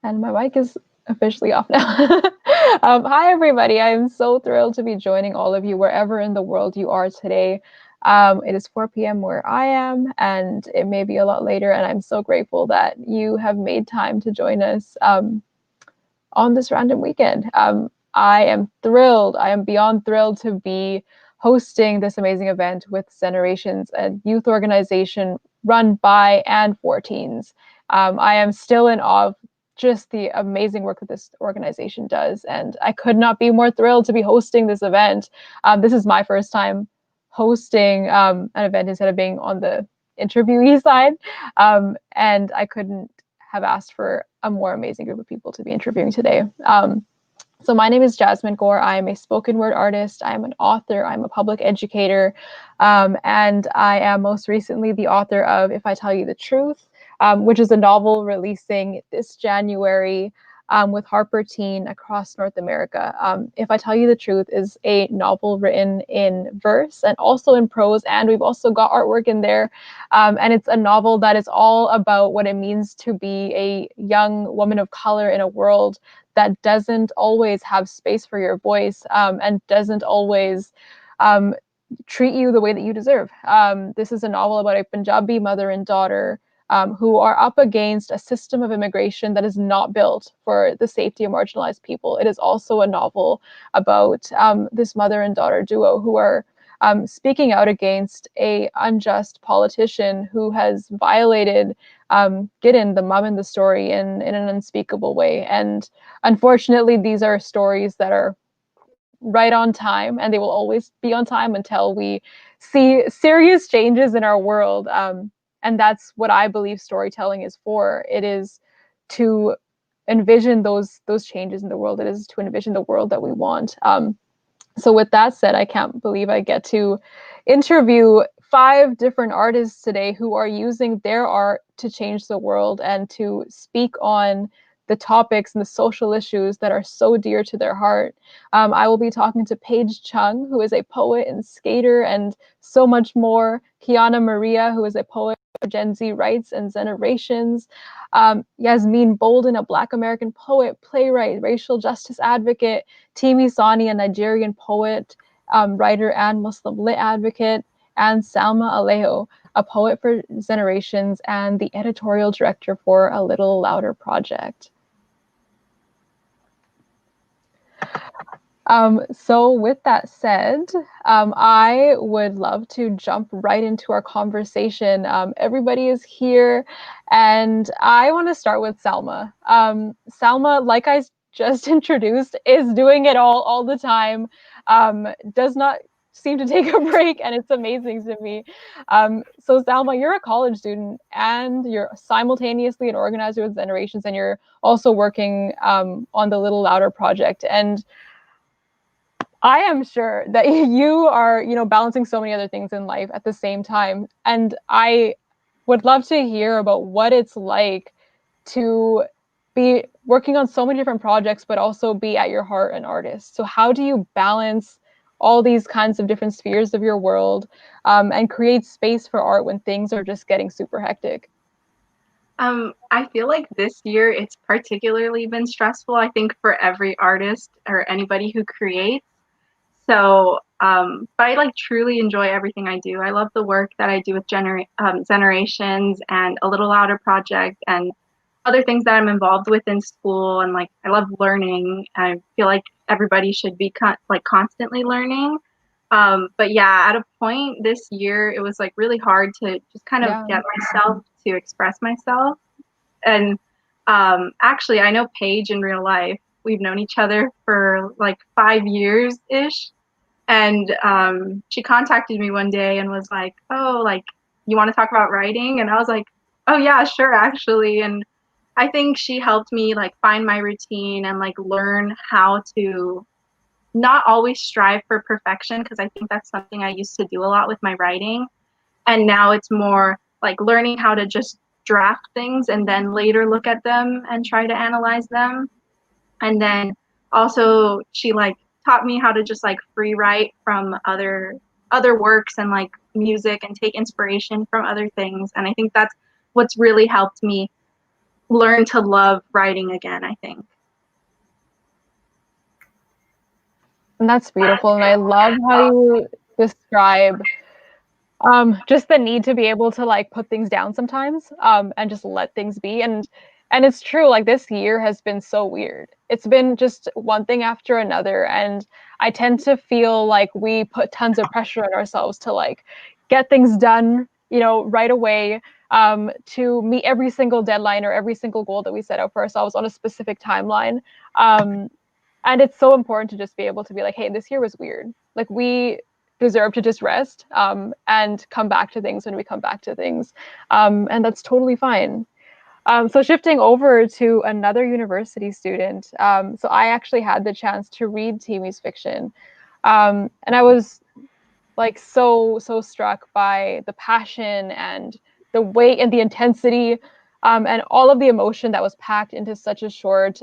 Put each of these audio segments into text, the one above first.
And my mic is officially off now. Hi, everybody. I'm so thrilled to be joining all of you wherever in the world you are today. It is 4 p.m. where I am, and it may be a lot later. And I'm so grateful that you have made time to join us on this random weekend. I am thrilled. I am beyond thrilled to be hosting this amazing event with Generations, a youth organization run by and for teens. I am still in awe of just the amazing work that this organization does, and I could not be more thrilled to be hosting this event. This is my first time hosting an event instead of being on the interviewee side, and I couldn't have asked for a more amazing group of people to be interviewing today. So my name is Jasmin Kaur. I am a spoken word artist. I am an author. I'm a public educator. And I am most recently the author of If I Tell You the Truth, which is a novel releasing this January with Harper Teen across North America. If I Tell You the Truth is a novel written in verse and also in prose, and we've also got artwork in there. And it's a novel that is all about what it means to be a young woman of color in a world that doesn't always have space for your voice and doesn't always treat you the way that you deserve. This is a novel about a Punjabi mother and daughter who are up against a system of immigration that is not built for the safety of marginalized people. It is also a novel about this mother and daughter duo who are speaking out against a unjust politician who has violated Gideon, the mom in the story, in an unspeakable way. And unfortunately, these are stories that are right on time, and they will always be on time until we see serious changes in our world. And that's what I believe storytelling is for. It is to envision those changes in the world. It is to envision the world that we want. So with that said, I can't believe I get to interview 5 different artists today who are using their art to change the world and to speak on the topics and the social issues that are so dear to their heart. I will be talking to Paige Chung, who is a poet and skater and so much more. Kiana Maria, who is a poet for Gen Z rights and generations. Yasmine Bolden, a Black American poet, playwright, racial justice advocate. Timi, a Nigerian poet, writer, and Muslim lit advocate. And Salma Alejo, a poet for generations and the editorial director for A Little Louder Project. So with that said, I would love to jump right into our conversation. Everybody is here, and I want to start with Salma. Salma, like I just introduced, is doing it all the time, does not seem to take a break, and it's amazing to me. So Salma, you're a college student, and you're simultaneously an organizer with Generations, and you're also working on the Little Louder Project. And I am sure that you are, balancing so many other things in life at the same time. And I would love to hear about what it's like to be working on so many different projects, but also be at your heart an artist. So how do you balance all these kinds of different spheres of your world and create space for art when things are just getting super hectic? I feel like this year it's particularly been stressful, I think, for every artist or anybody who creates. So, but I like truly enjoy everything I do. I love the work that I do with Generations and A Little Louder Project and other things that I'm involved with in school. And like, I love learning. I feel like everybody should be constantly learning. But yeah, at a point this year, it was like really hard to just kind of Yeah. get myself to express myself. And actually, I know Paige in real life. We've known each other for like 5 years ish. And she contacted me one day and was like, "Oh, like, you want to talk about writing?" And I was like, "Oh, yeah, sure, actually." And I think she helped me like find my routine and like learn how to not always strive for perfection, because I think that's something I used to do a lot with my writing. And now it's more like learning how to just draft things and then later look at them and try to analyze them. And then also she like taught me how to just like free write from other works and like music and take inspiration from other things. And I think that's what's really helped me learn to love writing again, I think. And that's beautiful. And I love how you describe just the need to be able to like put things down sometimes, and just let things be. And it's true, like this year has been so weird. It's been just one thing after another, and I tend to feel like we put tons of pressure on ourselves to like get things done, you know, right away, to meet every single deadline or every single goal that we set out for ourselves on a specific timeline. um, and it's so important to just be able to be like, hey, this year was weird, like we deserve to just rest, and come back to things when we come back to things, and that's totally fine. So shifting over to another university student, so I actually had the chance to read Timi's fiction, and I was like so struck by the passion and the weight and the intensity, and all of the emotion that was packed into such a short,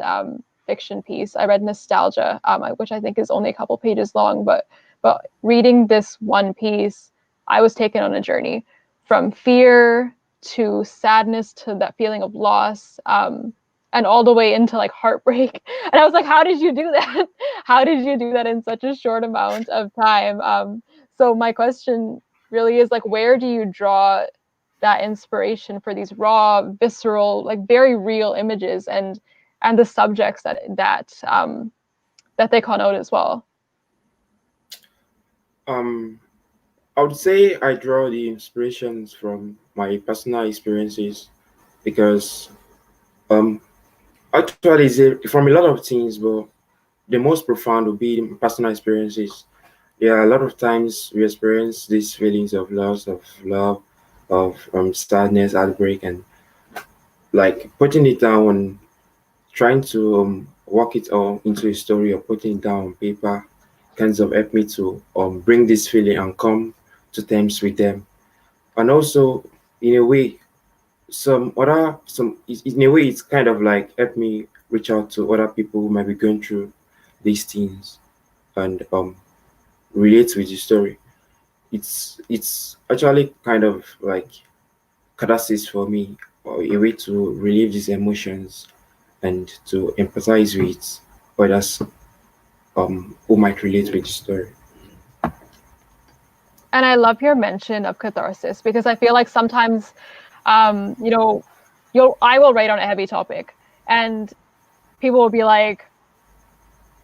fiction piece. I read Nostalgia, which I think is only a couple pages long, but reading this one piece, I was taken on a journey from fear to sadness to that feeling of loss, and all the way into like heartbreak. And I was like, how did you do that? How did you do that in such a short amount of time? So my question really is like, where do you draw that inspiration for these raw, visceral, like very real images, and the subjects that they connote as well? Um, I would say I draw the inspirations from my personal experiences because um actually it's from a lot of things, but the most profound would be personal experiences. Yeah, a lot of times we experience these feelings of loss, of love, of sadness, heartbreak, and like putting it down, trying to work it all into a story or putting it down on paper kinds of help me to bring this feeling and come to terms with them. And also, in a way, in a way, it's kind of like help me reach out to other people who might be going through these things and relate with the story. It's actually kind of like catharsis for me, or a way to relieve these emotions and to empathize with others who might relate with the story. And I love your mention of catharsis, because I feel like sometimes, you know, I will write on a heavy topic, and people will be like,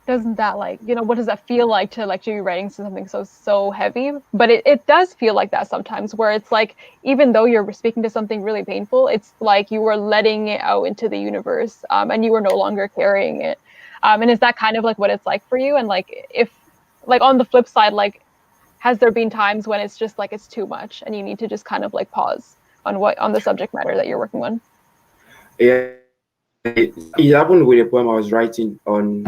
doesn't that, like, you know, what does that feel like to like be writing something so heavy? But it does feel like that sometimes, where it's like, even though you're speaking to something really painful, it's like you were letting it out into the universe, and you were no longer carrying it. And is that kind of like what it's like for you? And like, if like on the flip side, like, has there been times when it's just like it's too much and you need to just kind of like pause on the subject matter that you're working on? Yeah, it happened with a poem I was writing on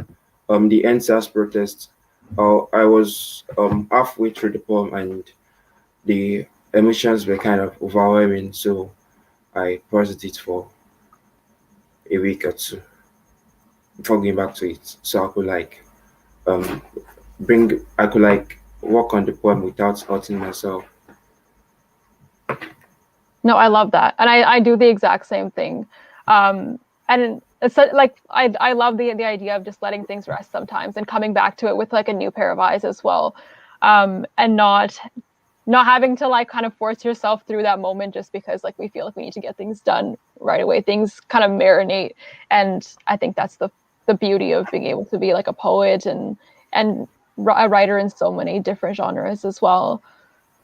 the NSAS protest. I was halfway through the poem and the emotions were kind of overwhelming, so I paused it for a week or two before going back to it, so I could like um I could like work on the poem without hurting myself. No, I love that, and I do the exact same thing. And it's like I love the idea of just letting things rest sometimes and coming back to it with like a new pair of eyes as well, and not having to like kind of force yourself through that moment just because like we feel like we need to get things done right away. Things kind of marinate, and I think that's the beauty of being able to be like a poet and a writer in so many different genres as well.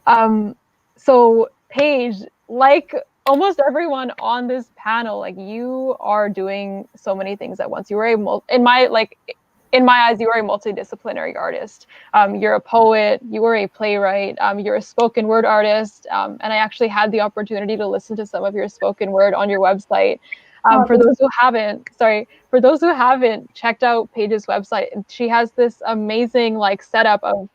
Um, so Paige, like almost everyone on this panel, like you are doing so many things at once. You were in my eyes, you are a multidisciplinary artist. You're a poet, you are a playwright, you're a spoken word artist, and I actually had the opportunity to listen to some of your spoken word on your website. For those who haven't, sorry, for those who haven't checked out Paige's website, she has this amazing like setup of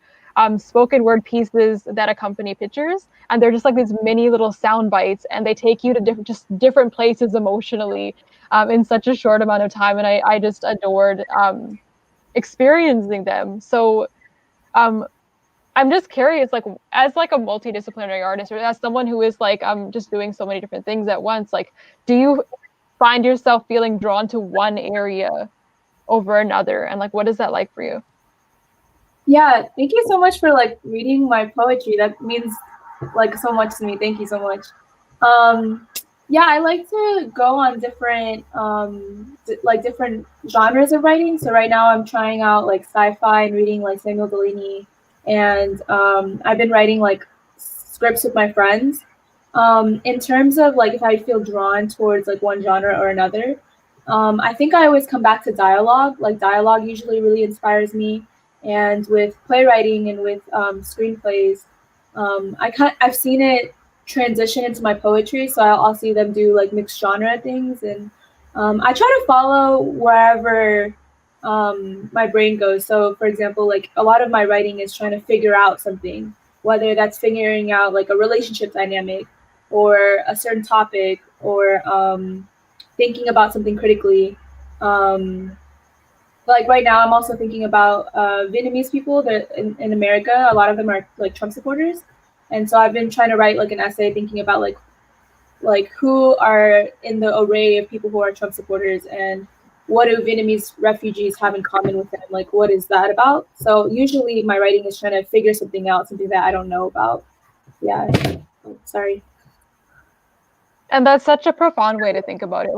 spoken word pieces that accompany pictures, and they're just like these mini little sound bites, and they take you to different places emotionally, in such a short amount of time, and I just adored, experiencing them. So um, I'm just curious, like as like a multidisciplinary artist, or as someone who is like just doing so many different things at once, like do you find yourself feeling drawn to one area over another, and like what is that like for you? Yeah, thank you so much for like reading my poetry. That means like so much to me. Thank you so much. Yeah, I like to go on different like different genres of writing. So right now I'm trying out like sci-fi and reading like Samuel Delaney, and I've been writing like scripts with my friends. In terms of like if I feel drawn towards like one genre or another, I think I always come back to dialogue. Like dialogue usually really inspires me, and with playwriting and with screenplays, I've seen it transition into my poetry, so I'll see them do like mixed genre things, and I try to follow wherever my brain goes. So, for example, like a lot of my writing is trying to figure out something, whether that's figuring out like a relationship dynamic, or a certain topic, or thinking about something critically. Um, like right now, I'm also thinking about Vietnamese people that in America, a lot of them are like Trump supporters, and so I've been trying to write like an essay thinking about like who are in the array of people who are Trump supporters, and what do Vietnamese refugees have in common with them? Like, what is that about? So usually my writing is trying to figure something out, something that I don't know about. Yeah. Oh, sorry. And that's such a profound way to think about it.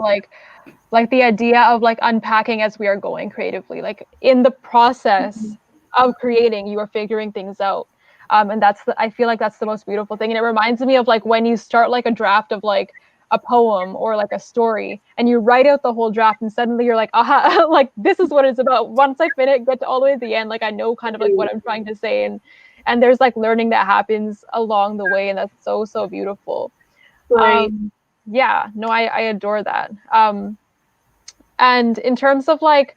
Like the idea of like unpacking as we are going creatively, like in the process of creating, you are figuring things out. And I feel like that's the most beautiful thing. And it reminds me of like when you start like a draft of like a poem or like a story, and you write out the whole draft, and suddenly you're like, aha, like this is what it's about. Once I finish, get to all the way to the end, like I know kind of like what I'm trying to say. And there's like learning that happens along the way, and that's so, so beautiful. Right. Yeah, no, I adore that. And in terms of like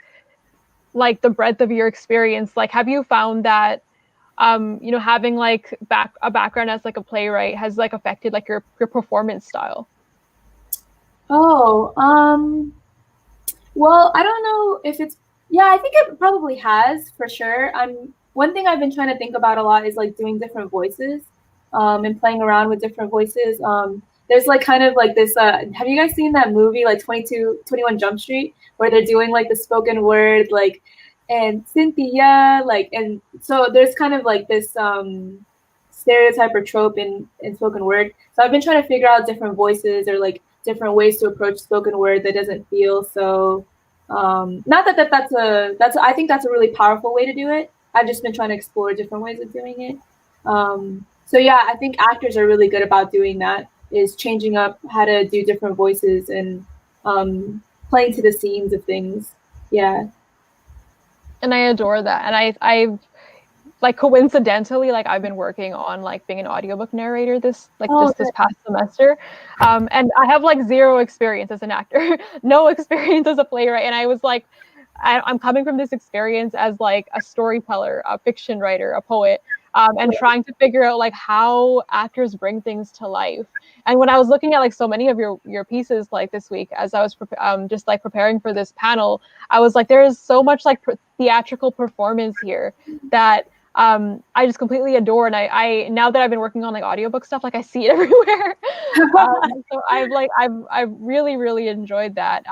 the breadth of your experience, like have you found that having like a background as like a playwright has like affected like your performance style? Oh, well, I don't know if it's, yeah, I think it probably has for sure. One thing I've been trying to think about a lot is like doing different voices, and playing around with different voices. There's like kind of like this, have you guys seen that movie like 21 Jump Street, where they're doing like the spoken word, like, and Cynthia, like, and so there's kind of like this stereotype or trope in spoken word. So I've been trying to figure out different voices or like different ways to approach spoken word that doesn't feel so not that's I think that's a really powerful way to do it. I've just been trying to explore different ways of doing it. So yeah, I think actors are really good about doing that, is changing up how to do different voices and playing to the scenes of things. Yeah. And I adore that. And I've like coincidentally, like I've been working on like being an audiobook narrator this past semester. And I have like zero experience as an actor, no experience as a playwright. And I was like, I'm coming from this experience as like a storyteller, a fiction writer, a poet, and trying to figure out like how actors bring things to life. And when I was looking at like so many of your pieces like this week, as I was just like preparing for this panel, I was like, there is so much like theatrical performance here that I just completely adore. And I now that I've been working on like audiobook stuff, like I see it everywhere. So I've really, really enjoyed that.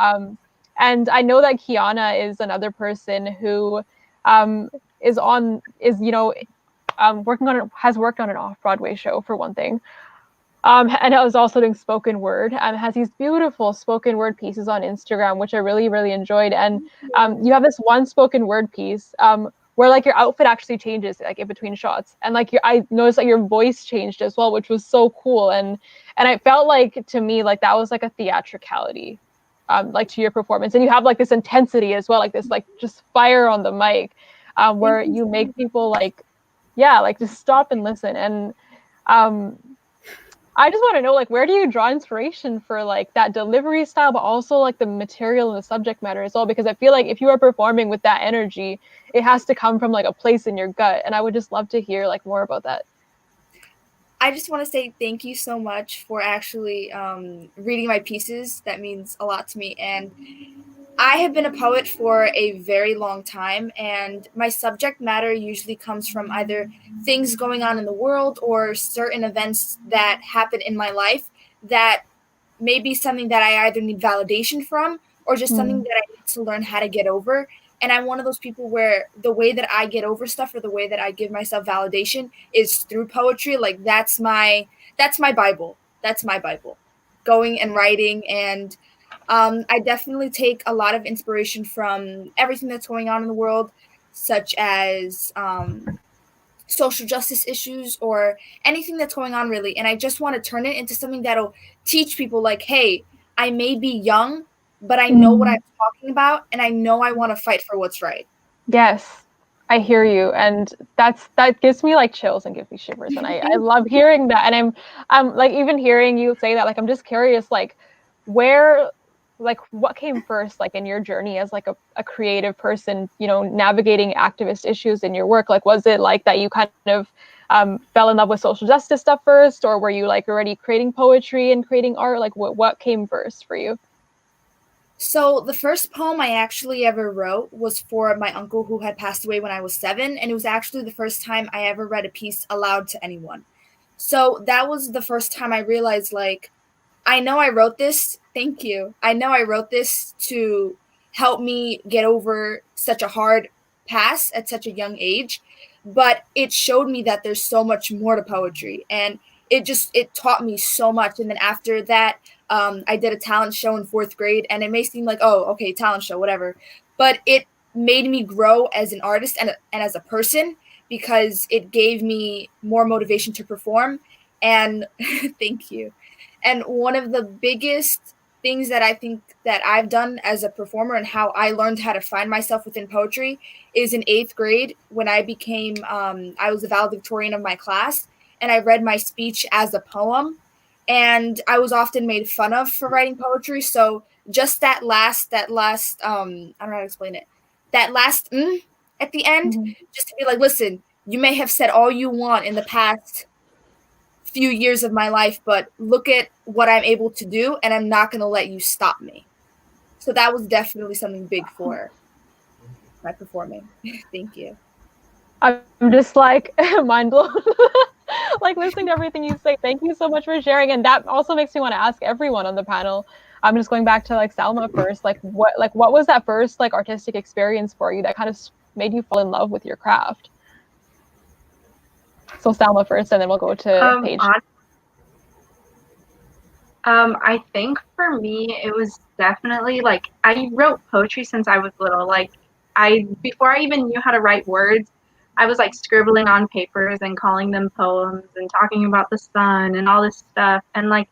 And I know that Kiana is another person who has worked on an off-Broadway show for one thing. And I was also doing spoken word, and has these beautiful spoken word pieces on Instagram, which I really, really enjoyed. And you have this one spoken word piece where like your outfit actually changes like in between shots, and like I noticed that your voice changed as well, which was so cool. And I felt like, to me, like that was like a theatricality, like to your performance, and you have like this intensity as well, like this like just fire on the mic, where you make people like, yeah, like just stop and listen. And I just want to know, like, where do you draw inspiration for like that delivery style, but also like the material and the subject matter as well? Because I feel like if you are performing with that energy, it has to come from like a place in your gut. And I would just love to hear like more about that. I just want to say thank you so much for actually reading my pieces. That means a lot to me. And I have been a poet for a very long time, and my subject matter usually comes from either things going on in the world or certain events that happen in my life that maybe something that I either need validation from or just something that I need to learn how to get over. And I'm one of those people where the way that I get over stuff or the way that I give myself validation is through poetry. Like that's my Bible. That's my Bible. Going and writing, and I definitely take a lot of inspiration from everything that's going on in the world, such as social justice issues or anything that's going on really. And I just want to turn it into something that'll teach people like, hey, I may be young, but I know what I'm talking about, and I know I want to fight for what's right. Yes, I hear you, and that gives me like chills and gives me shivers, and I love hearing that. And I'm like, even hearing you say that, like I'm just curious, like where, like what came first, like in your journey as like a creative person, you know, navigating activist issues in your work. Like was it like that you kind of fell in love with social justice stuff first, or were you like already creating poetry and creating art? Like what came first for you? So the first poem I actually ever wrote was for my uncle who had passed away when I was 7, and it was actually the first time I ever read a piece aloud to anyone. So that was the first time I realized, like, I know I wrote this. Thank you. I know I wrote this to help me get over such a hard past at such a young age, but it showed me that there's so much more to poetry, and it taught me so much. And then after that, I did a talent show in 4th grade, and it may seem like, oh, okay, talent show, whatever, but it made me grow as an artist and as a person, because it gave me more motivation to perform. And thank you. And one of the biggest things that I think that I've done as a performer and how I learned how to find myself within poetry is in 8th grade when I became, I was the valedictorian of my class, and I read my speech as a poem. And I was often made fun of for writing poetry. So just I don't know how to explain it, that last at the end, just to be like, listen, you may have said all you want in the past few years of my life, but look at what I'm able to do, and I'm not going to let you stop me. So that was definitely something big for my performing. Thank you. I'm just like mind blown. Like listening to everything you say. Thank you so much for sharing. And that also makes me want to ask everyone on the panel. I'm just going back to like Salma first. Like what was that first like artistic experience for you that kind of made you fall in love with your craft? So Salma first, and then we'll go to Paige. I think for me, it was definitely like I wrote poetry since I was little. Like before I even knew how to write words, I was like scribbling on papers and calling them poems and talking about the sun and all this stuff. And like,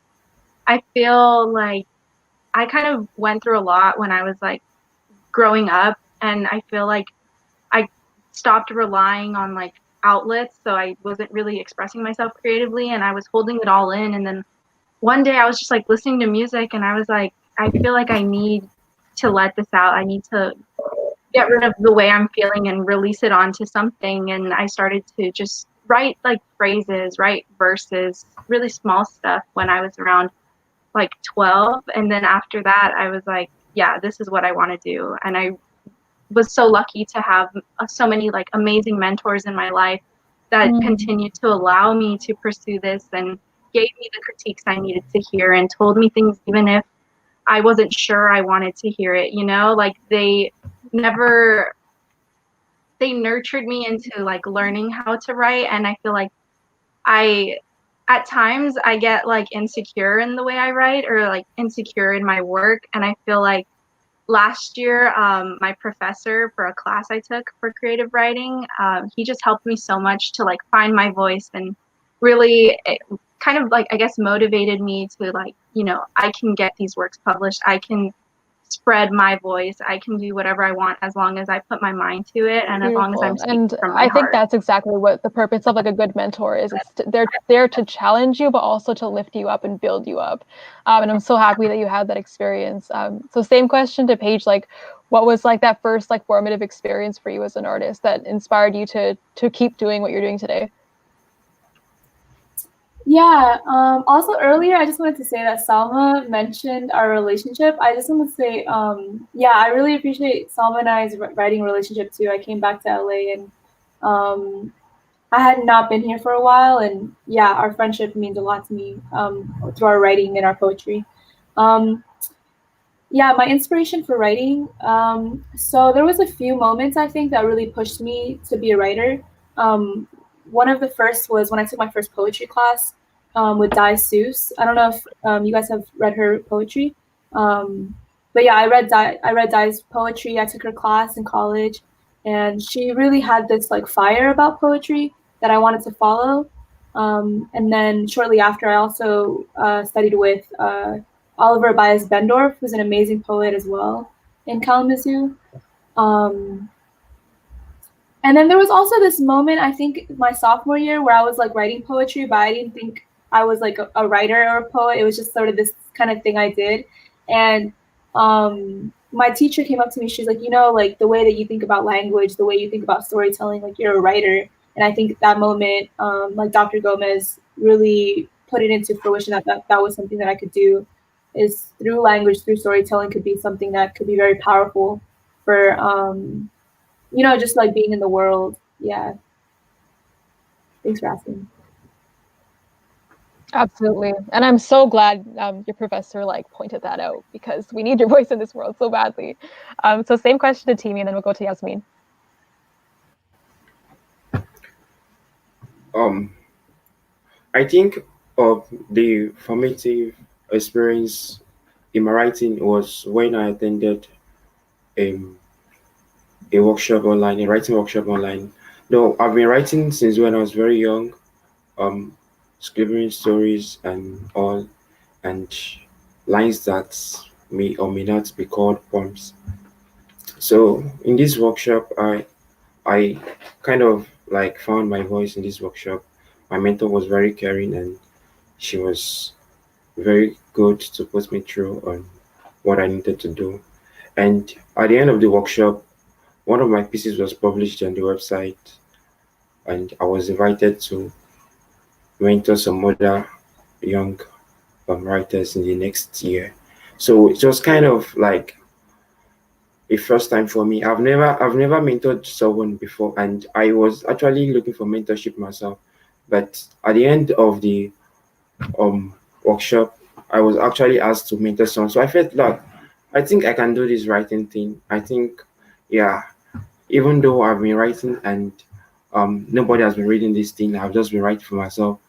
I feel like I kind of went through a lot when I was like growing up, and I feel like I stopped relying on like outlets, so I wasn't really expressing myself creatively, and I was holding it all in. And then one day I was just like listening to music, and I was like, I feel like I need to let this out. I need to get rid of the way I'm feeling and release it onto something. And I started to just write like phrases, write verses, really small stuff when I was around like 12. And then after that, I was like, yeah, this is what I want to do. And I was so lucky to have so many like amazing mentors in my life that continued to allow me to pursue this and gave me the critiques I needed to hear and told me things even if I wasn't sure I wanted to hear it, you know, like they nurtured me into like learning how to write. And I feel like at times I get like insecure in the way I write or like insecure in my work. And I feel like last year, my professor for a class I took for creative writing, he just helped me so much to like find my voice, and really kind of like, I guess, motivated me to like, you know, I can get these works published. I can spread my voice. I can do whatever I want as long as I put my mind to it and as long as I'm speaking from my I think heart. that's exactly what the purpose of like a good mentor is. They're there to challenge you, but also to lift you up and build you up. And I'm so happy that you had that experience. So same question to Paige, like what was like that first like formative experience for you as an artist that inspired you to keep doing what you're doing today? Yeah. Also earlier, I just wanted to say that Salma mentioned our relationship. I just want to say, yeah, I really appreciate Salma and I's writing relationship too. I came back to LA, and I had not been here for a while, and yeah, our friendship means a lot to me through our writing and our poetry. Yeah, my inspiration for writing. So there was a few moments I think that really pushed me to be a writer. Um, One of the first was when I took my first poetry class with Di Seuss. I don't know if you guys have read her poetry, but yeah, I read Di's poetry. I took her class in college, and she really had this like fire about poetry that I wanted to follow. And then shortly after, I also studied with Oliver Bias Bendorf, who's an amazing poet as well in Kalamazoo. Um, and then there was also this moment, I think my sophomore year, where I was like writing poetry, but I didn't think I was like a writer or a poet. It was just sort of this kind of thing I did. And my teacher came up to me. She's like, you know, like the way that you think about language, the way you think about storytelling, like you're a writer. And I think at that moment, like Dr. Gomez really put it into fruition that was something that I could do, is through language, through storytelling could be something that could be very powerful for you know, just like being in the world. Yeah. Thanks for asking. Absolutely. And I'm so glad your professor like pointed that out, because we need your voice in this world so badly. So same question to Timi, and then we'll go to Yasmine. Um, I think the formative experience in my writing was when I attended um, a workshop online, a writing workshop online. Though I've been writing since when I was very young, um, scribbling stories and all, and lines that may or may not be called poems. So in this workshop, I kind of like found my voice in this workshop. My mentor was very caring, and she was very good to put me through on what I needed to do. And at the end of the workshop, one of my pieces was published on the website, and I was invited to mentor some other young writers in the next year. So it was kind of like a first time for me. I've never mentored someone before, and I was actually looking for mentorship myself. But at the end of the um workshop, I was actually asked to mentor someone. So I felt like I think I can do this writing thing. I think, yeah, even though I've been writing and nobody has been reading this thing, I've just been writing for myself.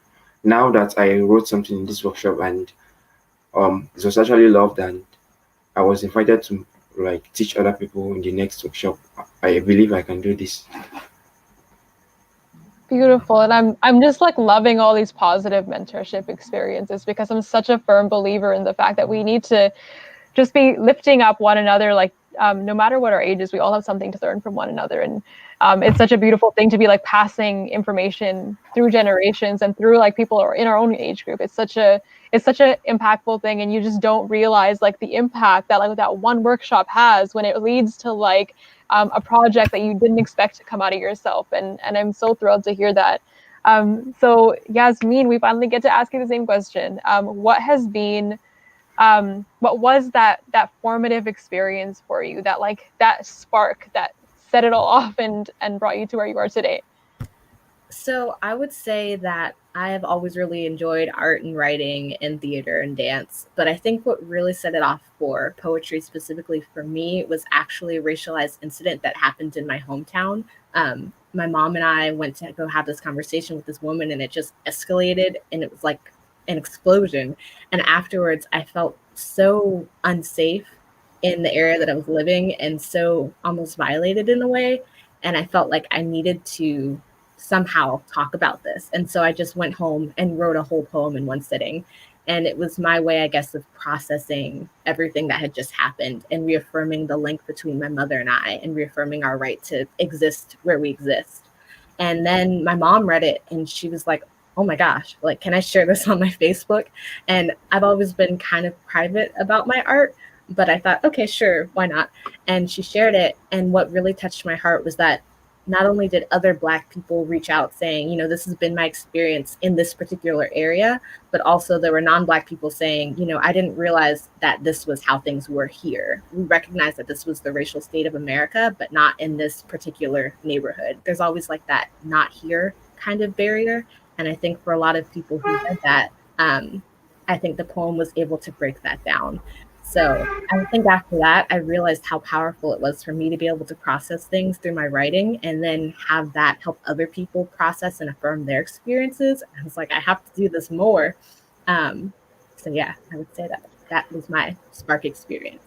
Now that I wrote something in this workshop and it was actually loved, and I was invited to like teach other people in the next workshop, I believe I can do this. Beautiful. And I'm just like loving all these positive mentorship experiences, because I'm such a firm believer in the fact that we need to just be lifting up one another. Like no matter what our ages, we all have something to learn from one another. And it's such a beautiful thing to be like passing information through generations and through like people in our own age group. It's such a impactful thing, and you just don't realize like the impact that like that one workshop has when it leads to like a project that you didn't expect to come out of yourself. And I'm so thrilled to hear that. So Yasmine, we finally get to ask you the same question. What has been what was that formative experience for you, that like that spark that set it all off and brought you to where you are today? So I would say that I have always really enjoyed art and writing and theater and dance. But I think what really set it off for poetry specifically for me was actually a racialized incident that happened in my hometown. My mom and I went to go have this conversation with this woman, and it just escalated, and it was like an explosion. And afterwards, I felt so unsafe in the area that I was living, and so almost violated in a way. And I felt like I needed to somehow talk about this. And so I just went home and wrote a whole poem in one sitting. And it was my way, I guess, of processing everything that had just happened and reaffirming the link between my mother and I, and reaffirming our right to exist where we exist. And then my mom read it, and she was like, oh my gosh, like, can I share this on my Facebook? And I've always been kind of private about my art, but I thought, okay, sure, why not? And she shared it. And what really touched my heart was that not only did other Black people reach out saying, you know, this has been my experience in this particular area, but also there were non-Black people saying, you know, I didn't realize that this was how things were here. We recognize that this was the racial state of America, but not in this particular neighborhood. There's always like that not here kind of barrier. And I think for a lot of people who read that, I think the poem was able to break that down. So I think after that, I realized how powerful it was for me to be able to process things through my writing and then have that help other people process and affirm their experiences. I was like, I have to do this more. So yeah, I would say that was my spark experience.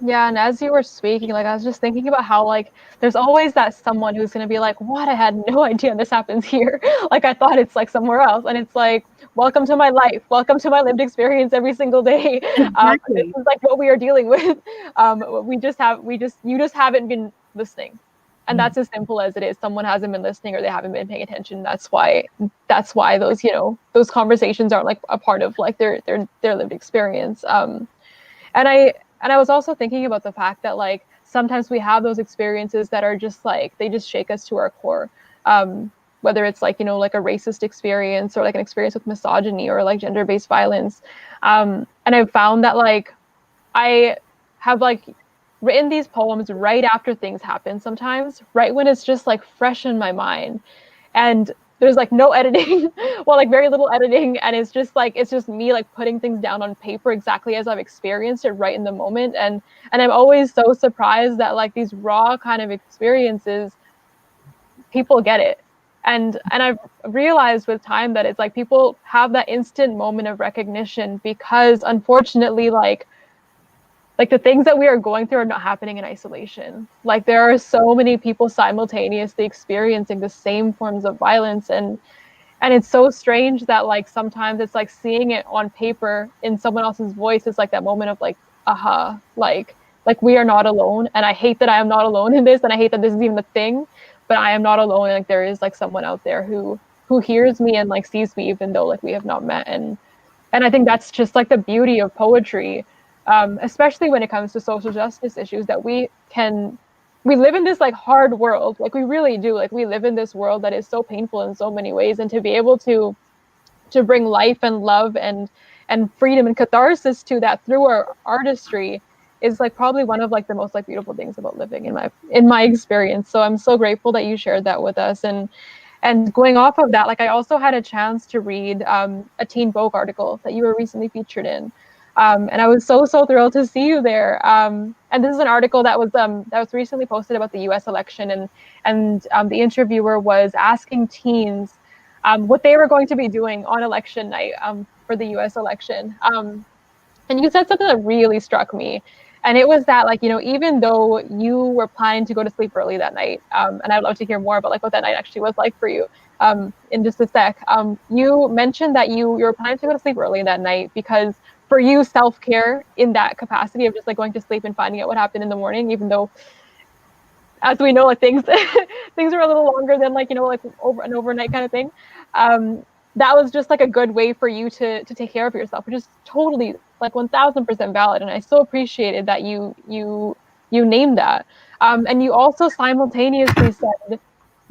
Yeah, and as you were speaking, like I was just thinking about how like there's always that someone who's gonna be like, "What? I had no idea this happens here. Like I thought it's like somewhere else." And it's like, "Welcome to my life. Welcome to my lived experience every single day. This Exactly. is like what we are dealing with. You just haven't been listening." And that's as simple as it is. Someone hasn't been listening or they haven't been paying attention. That's why those, those conversations aren't like a part of like their lived experience. And I was also thinking about the fact that like sometimes we have those experiences that are just like they just shake us to our core. Whether it's like like a racist experience or like an experience with misogyny or like gender-based violence. And I've found that like I have like written these poems right after things happen sometimes, right when it's just like fresh in my mind. And there's like no editing, well, like very little editing, and it's just me like putting things down on paper exactly as I've experienced it right in the moment. And I'm always so surprised that like these raw kind of experiences, people get it. And I've realized with time that it's like people have that instant moment of recognition because unfortunately like the things that we are going through are not happening in isolation. Like there are so many people simultaneously experiencing the same forms of violence, and it's so strange that like sometimes it's like seeing it on paper in someone else's voice is like that moment of like aha, like we are not alone, and I hate that I am not alone in this, and I hate that this is even a thing, but I am not alone, and like there is like someone out there who hears me and like sees me even though like we have not met. And I think that's just like the beauty of poetry, especially when it comes to social justice issues, that we live in this like hard world, like we really do, like we live in this world that is so painful in so many ways, and to be able to bring life and love and freedom and catharsis to that through our artistry is like probably one of like the most like beautiful things about living in my experience. So I'm so grateful that you shared that with us. And going off of that, like I also had a chance to read a Teen Vogue article that you were recently featured in. And I was so thrilled to see you there. And this is an article that was recently posted about the U.S. election, and the interviewer was asking teens what they were going to be doing on election night for the U.S. election. And you said something that really struck me. And it was that, like, even though you were planning to go to sleep early that night, and I'd love to hear more about like what that night actually was like for you in just a sec. You mentioned that you were planning to go to sleep early that night because for you, self-care in that capacity of just like going to sleep and finding out what happened in the morning, even though, as we know, like things things are a little longer than like like over an overnight kind of thing. That was just like a good way for you to take care of yourself, which is totally like 1000% valid. And I so appreciated that you named that. And you also simultaneously said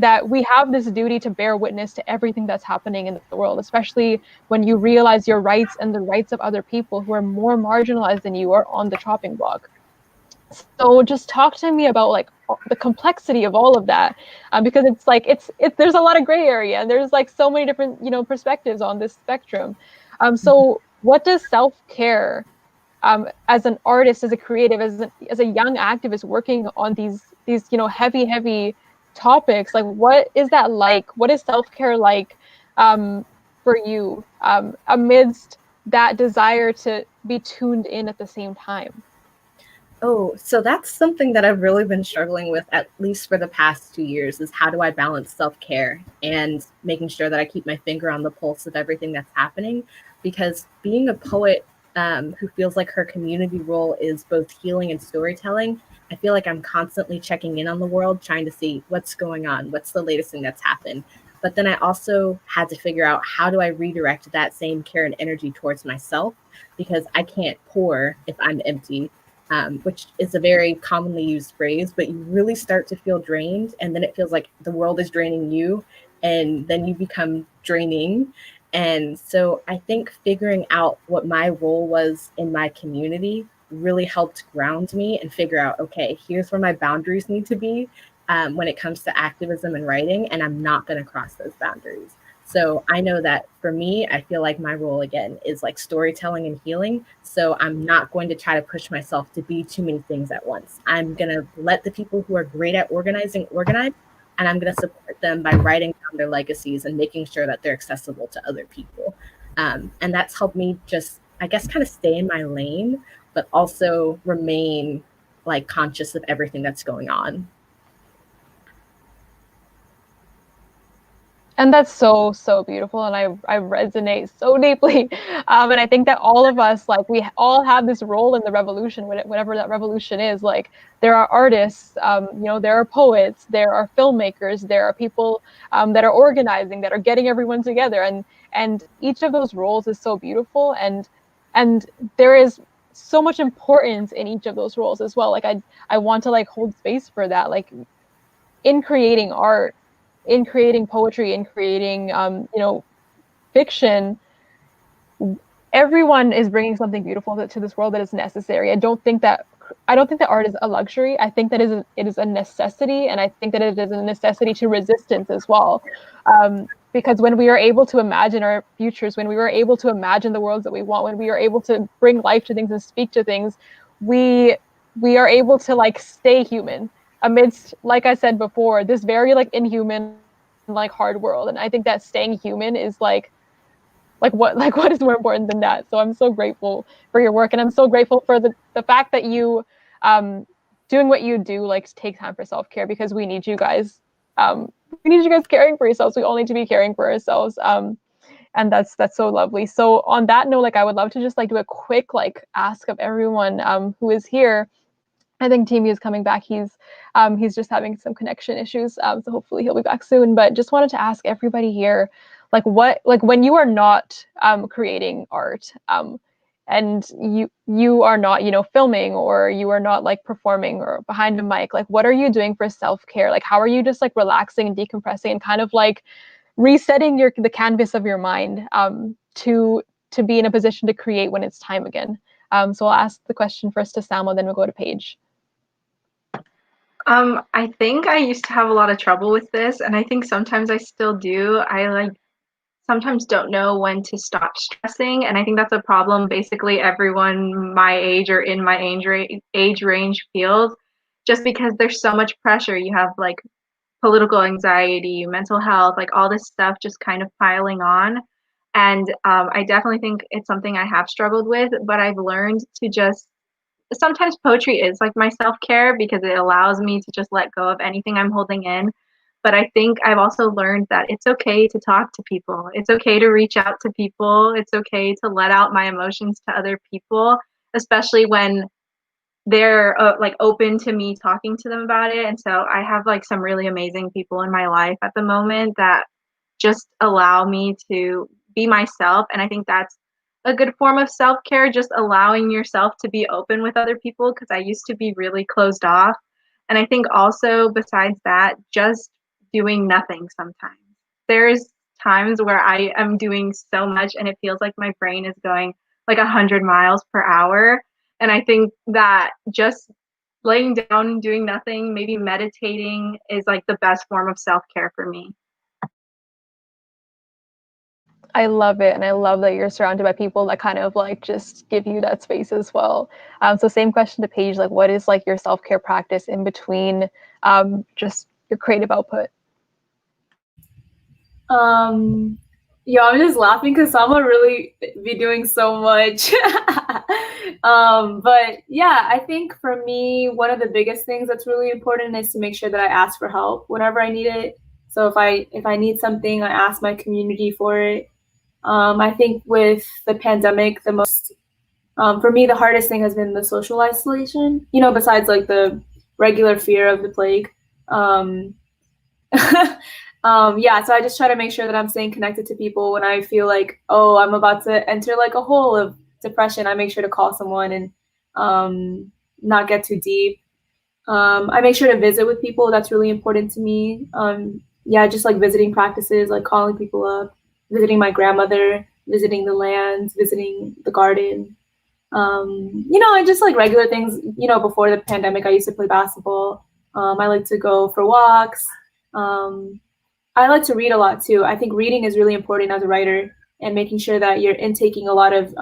that we have this duty to bear witness to everything that's happening in the world, especially when you realize your rights and the rights of other people who are more marginalized than you are on the chopping block. So just talk to me about like the complexity of all of that, because it's like it's there's a lot of gray area, and there's like so many different perspectives on this spectrum. So what does self-care, as an artist, as a creative, as a young activist working on these heavy topics, like what is that like? What is self-care like for you amidst that desire to be tuned in at the same time? Oh, so that's something that I've really been struggling with, at least for the past 2 years, is how do I balance self-care and making sure that I keep my finger on the pulse of everything that's happening? Because being a poet who feels like her community role is both healing and storytelling, I feel like I'm constantly checking in on the world, trying to see what's going on, what's the latest thing that's happened. But then I also had to figure out how do I redirect that same care and energy towards myself, because I can't pour if I'm empty, which is a very commonly used phrase, but you really start to feel drained, and then it feels like the world is draining you, and then you become draining. And so I think figuring out what my role was in my community really helped ground me and figure out, okay, here's where my boundaries need to be when it comes to activism and writing, and I'm not going to cross those boundaries. So I know that for me, I feel like my role again is like storytelling and healing. So I'm not going to try to push myself to be too many things at once. I'm going to let the people who are great at organizing organize, and I'm going to support them by writing down their legacies and making sure that they're accessible to other people. And that's helped me just, I guess, kind of stay in my lane, but also remain like conscious of everything that's going on. And that's so, so beautiful. And I resonate so deeply. And I think that all of us, like, we all have this role in the revolution, whatever that revolution is. Like, there are artists, there are poets, there are filmmakers, there are people that are organizing, that are getting everyone together. And each of those roles is so beautiful. And there is so much importance in each of those roles as well. Like, I want to like hold space for that. Like, in creating art, in creating poetry, in creating fiction, everyone is bringing something beautiful to this world that is necessary. I don't think that art is a luxury. I think that it is a necessity, and I think that it is a necessity to resistance as well. Because when we are able to imagine our futures, when we are able to imagine the worlds that we want, when we are able to bring life to things and speak to things, we are able to like stay human amidst, like I said before, this very like inhuman, like hard world. And I think that staying human is like what is more important than that? So I'm so grateful for your work, and I'm so grateful for the fact that you doing what you do, like take time for self-care, because we need you guys. We need you guys caring for yourselves. We all need to be caring for ourselves. And that's so lovely. So on that note, like I would love to just like do a quick like ask of everyone who is here. I think Timi is coming back. He's just having some connection issues, so hopefully he'll be back soon. But just wanted to ask everybody here, like when you are not creating art, and you are not filming, or you are not like performing or behind a mic, like what are you doing for self-care? Like how are you just like relaxing and decompressing and kind of like resetting the canvas of your mind to be in a position to create when it's time again? So I'll ask the question first to Salma, then we'll go to Paige. I think I used to have a lot of trouble with this, and I think sometimes I still do. I like sometimes don't know when to stop stressing, and I think that's a problem basically everyone my age or in my age range feels, just because there's so much pressure. You have like political anxiety, mental health, like all this stuff just kind of piling on. And I definitely think it's something I have struggled with, but I've learned to just sometimes poetry is like my self-care because it allows me to just let go of anything I'm holding in. But I think I've also learned that it's okay to talk to people. It's okay to reach out to people. It's okay to let out my emotions to other people, especially when they're like open to me talking to them about it. And so I have like some really amazing people in my life at the moment that just allow me to be myself. And I think that's a good form of self-care, just allowing yourself to be open with other people, because I used to be really closed off. And I think also besides that, just doing nothing sometimes. There's times where I am doing so much and it feels like my brain is going like 100 miles per hour. And I think that just laying down and doing nothing, maybe meditating, is like the best form of self-care for me. I love it, and I love that you're surrounded by people that kind of like just give you that space as well. So same question to Paige, like what is like your self-care practice in between just your creative output? I'm just laughing because Salma really be doing so much. But yeah, I think for me, one of the biggest things that's really important is to make sure that I ask for help whenever I need it. So if I need something, I ask my community for it. I think with the pandemic, the most for me, the hardest thing has been the social isolation. Besides like the regular fear of the plague. So I just try to make sure that I'm staying connected to people when I feel like, oh, I'm about to enter like a hole of depression. I make sure to call someone and not get too deep. I make sure to visit with people. That's really important to me. Just like visiting practices, like calling people up, visiting my grandmother, visiting the land, visiting the garden. And just like regular things. Before the pandemic, I used to play basketball. I like to go for walks. I like to read a lot too. I think reading is really important as a writer, and making sure that you're intaking a lot of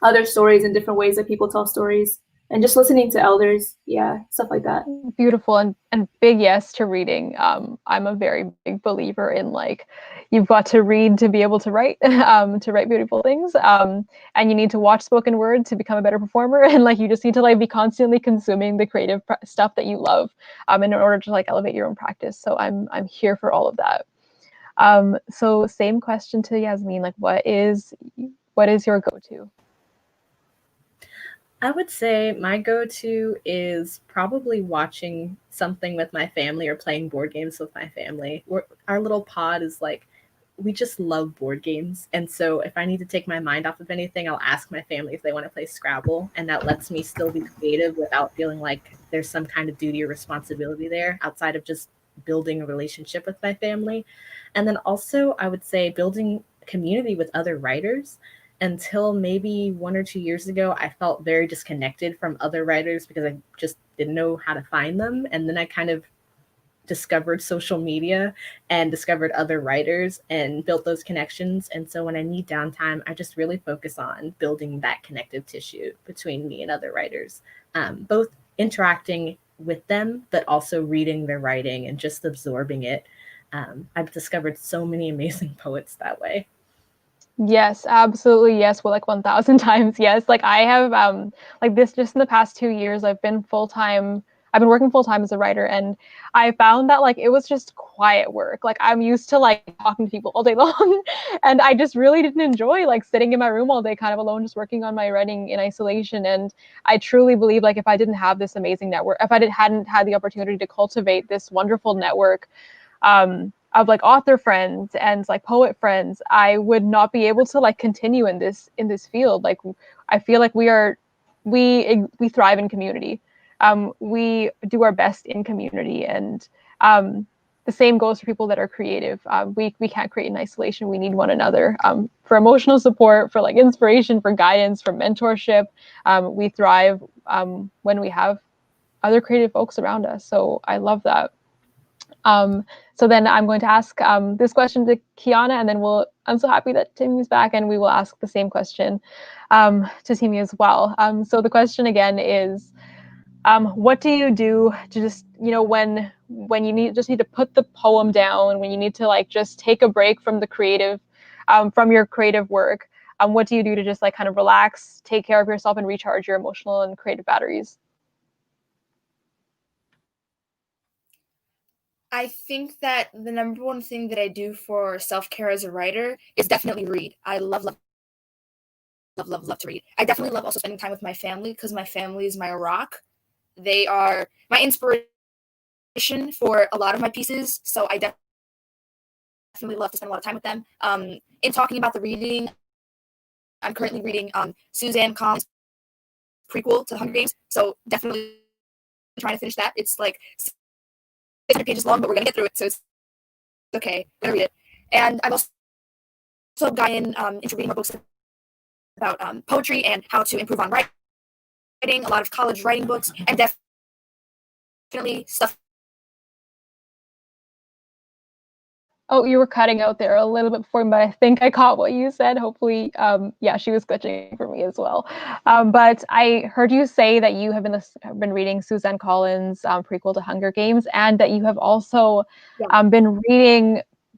other stories and different ways that people tell stories, and just listening to elders. Yeah, stuff like that. Beautiful, and big yes to reading. I'm a very big believer in like you've got to read to be able to write beautiful things. And you need to watch spoken word to become a better performer. And like you just need to like be constantly consuming the creative stuff that you love, in order to like elevate your own practice. So I'm here for all of that. So same question to Yasmine, like what is your go-to? I would say my go-to is probably watching something with my family or playing board games with my family. Our little pod is like, we just love board games. And so if I need to take my mind off of anything, I'll ask my family if they want to play Scrabble. And that lets me still be creative without feeling like there's some kind of duty or responsibility there outside of just building a relationship with my family. And then also, I would say building community with other writers. Until maybe 1 or 2 years ago, I felt very disconnected from other writers because I just didn't know how to find them. And then I kind of discovered social media and discovered other writers and built those connections. And so when I need downtime, I just really focus on building that connective tissue between me and other writers, both interacting with them, but also reading their writing and just absorbing it. I've discovered so many amazing poets that way. Yes, absolutely. Yes. Well, like 1000 times. Yes. Like I have, like this just in the past 2 years, I've been working full time as a writer, and I found that like it was just quiet work. Like I'm used to like talking to people all day long, and I just really didn't enjoy like sitting in my room all day kind of alone, just working on my writing in isolation. And I truly believe like if I didn't have this amazing network, if I hadn't had the opportunity to cultivate this wonderful network, of like author friends and like poet friends, I would not be able to like continue in this field. Like I feel like we thrive in community. We do our best in community, and the same goes for people that are creative. We can't create in isolation. We need one another, for emotional support, for like inspiration, for guidance, for mentorship. We thrive when we have other creative folks around us. So I love that. So then I'm going to ask this question to Kiana, and then I'm so happy that Timi's back, and we will ask the same question to Timi as well. So the question again is, what do you do to just, when you need to put the poem down, when you need to like just take a break from the creative, from your creative work, what do you do to just like kind of relax, take care of yourself, and recharge your emotional and creative batteries? I think that the number one thing that I do for self-care as a writer is definitely read. I love to read. I definitely love also spending time with my family, because my family is my rock. They are my inspiration for a lot of my pieces, so I definitely love to spend a lot of time with them. In talking about the reading, I'm currently reading Suzanne Collins' prequel to the Hunger Games, so definitely trying to finish that. It's like 600 pages long, but we're gonna get through it, so it's okay. I'm gonna read it. And I've also gotten into reading more books about poetry and how to improve on writing. A lot of college writing books, and definitely stuff. Oh, you were cutting out there a little bit before, but I think I caught what you said. Hopefully, yeah, she was glitching for me as well. But I heard you say that you have been reading Suzanne Collins' prequel to Hunger Games, and that you have also been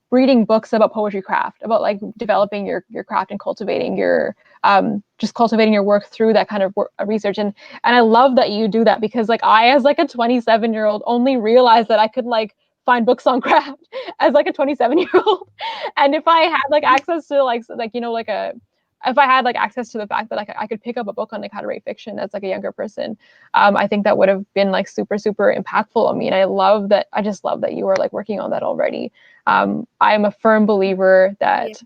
reading books about poetry craft, about like developing your craft and cultivating your just cultivating your work through that kind of research. And I love that you do that, because like I, as like a 27-year-old, only realized that I could like find books on craft as like a 27-year-old. And if I had like access to if I had like access to the fact that I could pick up a book on like how to write fiction as like a younger person, I think that would have been like super, super impactful on me. And I just love that you are like working on that already. I'm a firm believer that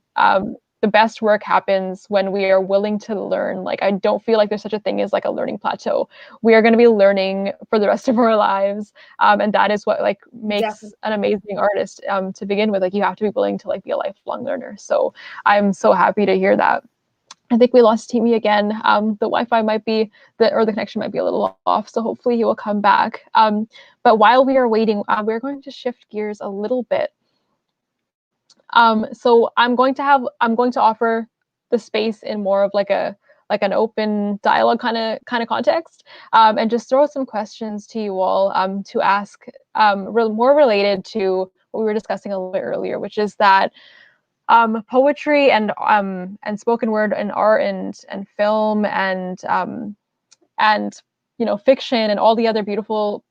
the best work happens when we are willing to learn. Like, I don't feel like there's such a thing as like a learning plateau. We are going to be learning for the rest of our lives. And that is what like makes an amazing artist to begin with. Like, you have to be willing to like be a lifelong learner. So I'm so happy to hear that. I think we lost Timi again. The Wi-Fi might be, the connection might be a little off. So hopefully he will come back. But while we are waiting, we're going to shift gears a little bit. So I'm going to offer the space in more of like an open dialogue kind of context, and just throw some questions to you all to ask, more related to what we were discussing a little bit earlier, which is that poetry and spoken word and art and film and fiction and all the other beautiful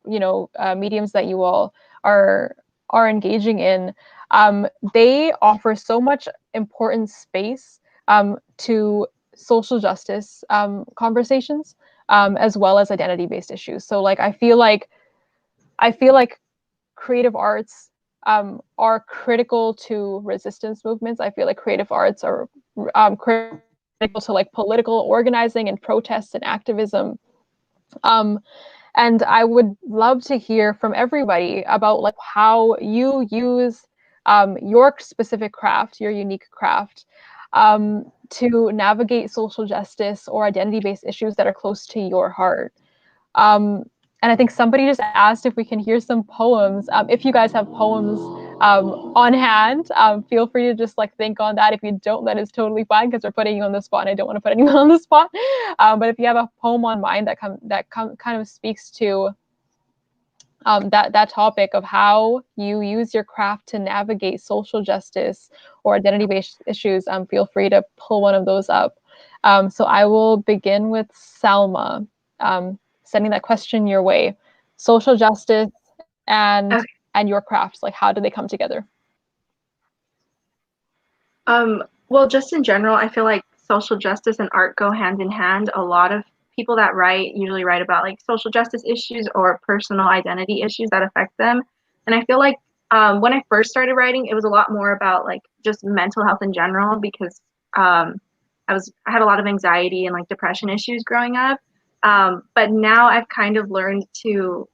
mediums that you all are engaging in, they offer so much important space to social justice conversations, as well as identity-based issues. So like I feel like creative arts are critical to resistance movements. I feel like creative arts are critical to like political organizing and protests and activism. And I would love to hear from everybody about like how you use your specific craft, your unique craft, to navigate social justice or identity-based issues that are close to your heart. And I think somebody just asked if we can hear some poems. If you guys have poems on hand, feel free to just like think on that. If you don't, that is totally fine, because we're putting you on the spot and I don't want to put anyone on the spot. But if you have a poem on mind that kind of speaks to that topic of how you use your craft to navigate social justice or identity-based issues, feel free to pull one of those up. So I will begin with Salma. Sending that question your way. Social justice and your crafts, like how do they come together? Well, just in general, I feel like social justice and art go hand in hand. A lot of people that write usually write about like social justice issues or personal identity issues that affect them. And I feel like when I first started writing, it was a lot more about like just mental health in general, because I had a lot of anxiety and like depression issues growing up. But now I've kind of learned to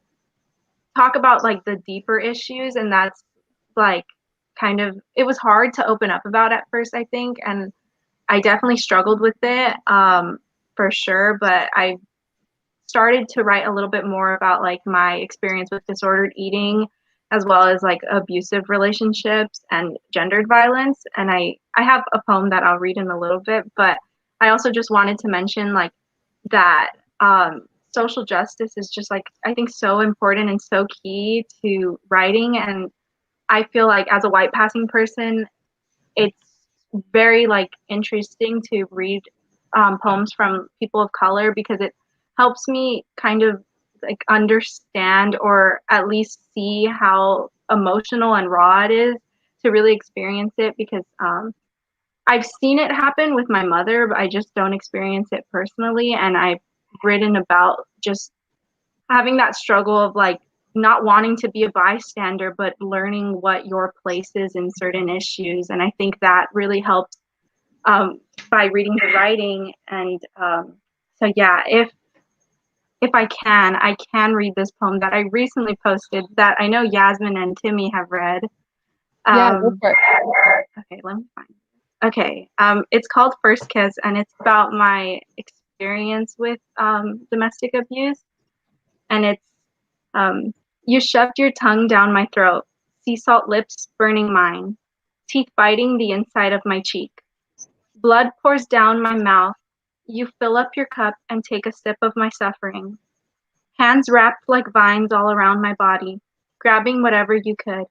talk about like the deeper issues, and that's like kind of, it was hard to open up about at first, I think, and I definitely struggled with it for sure, but I started to write a little bit more about like my experience with disordered eating, as well as like abusive relationships and gendered violence. And I have a poem that I'll read in a little bit, but I also just wanted to mention like that social justice is just like, I think, so important and so key to writing. And I feel like as a white passing person, it's very like interesting to read poems from people of color, because it helps me kind of like understand, or at least see how emotional and raw it is to really experience it, because I've seen it happen with my mother, but I just don't experience it personally. And I've written about just having that struggle of like not wanting to be a bystander, but learning what your place is in certain issues. And I think that really helps by reading the writing. And so yeah, if I can read this poem that I recently posted that I know Yasmine and Timi have read. Yeah, go for it. Okay, let me find it. Okay, it's called First Kiss, and it's about my experience with domestic abuse. And it's, you shoved your tongue down my throat, sea salt lips burning mine, teeth biting the inside of my cheek. Blood pours down my mouth. You fill up your cup and take a sip of my suffering. Hands wrapped like vines all around my body, grabbing whatever you could.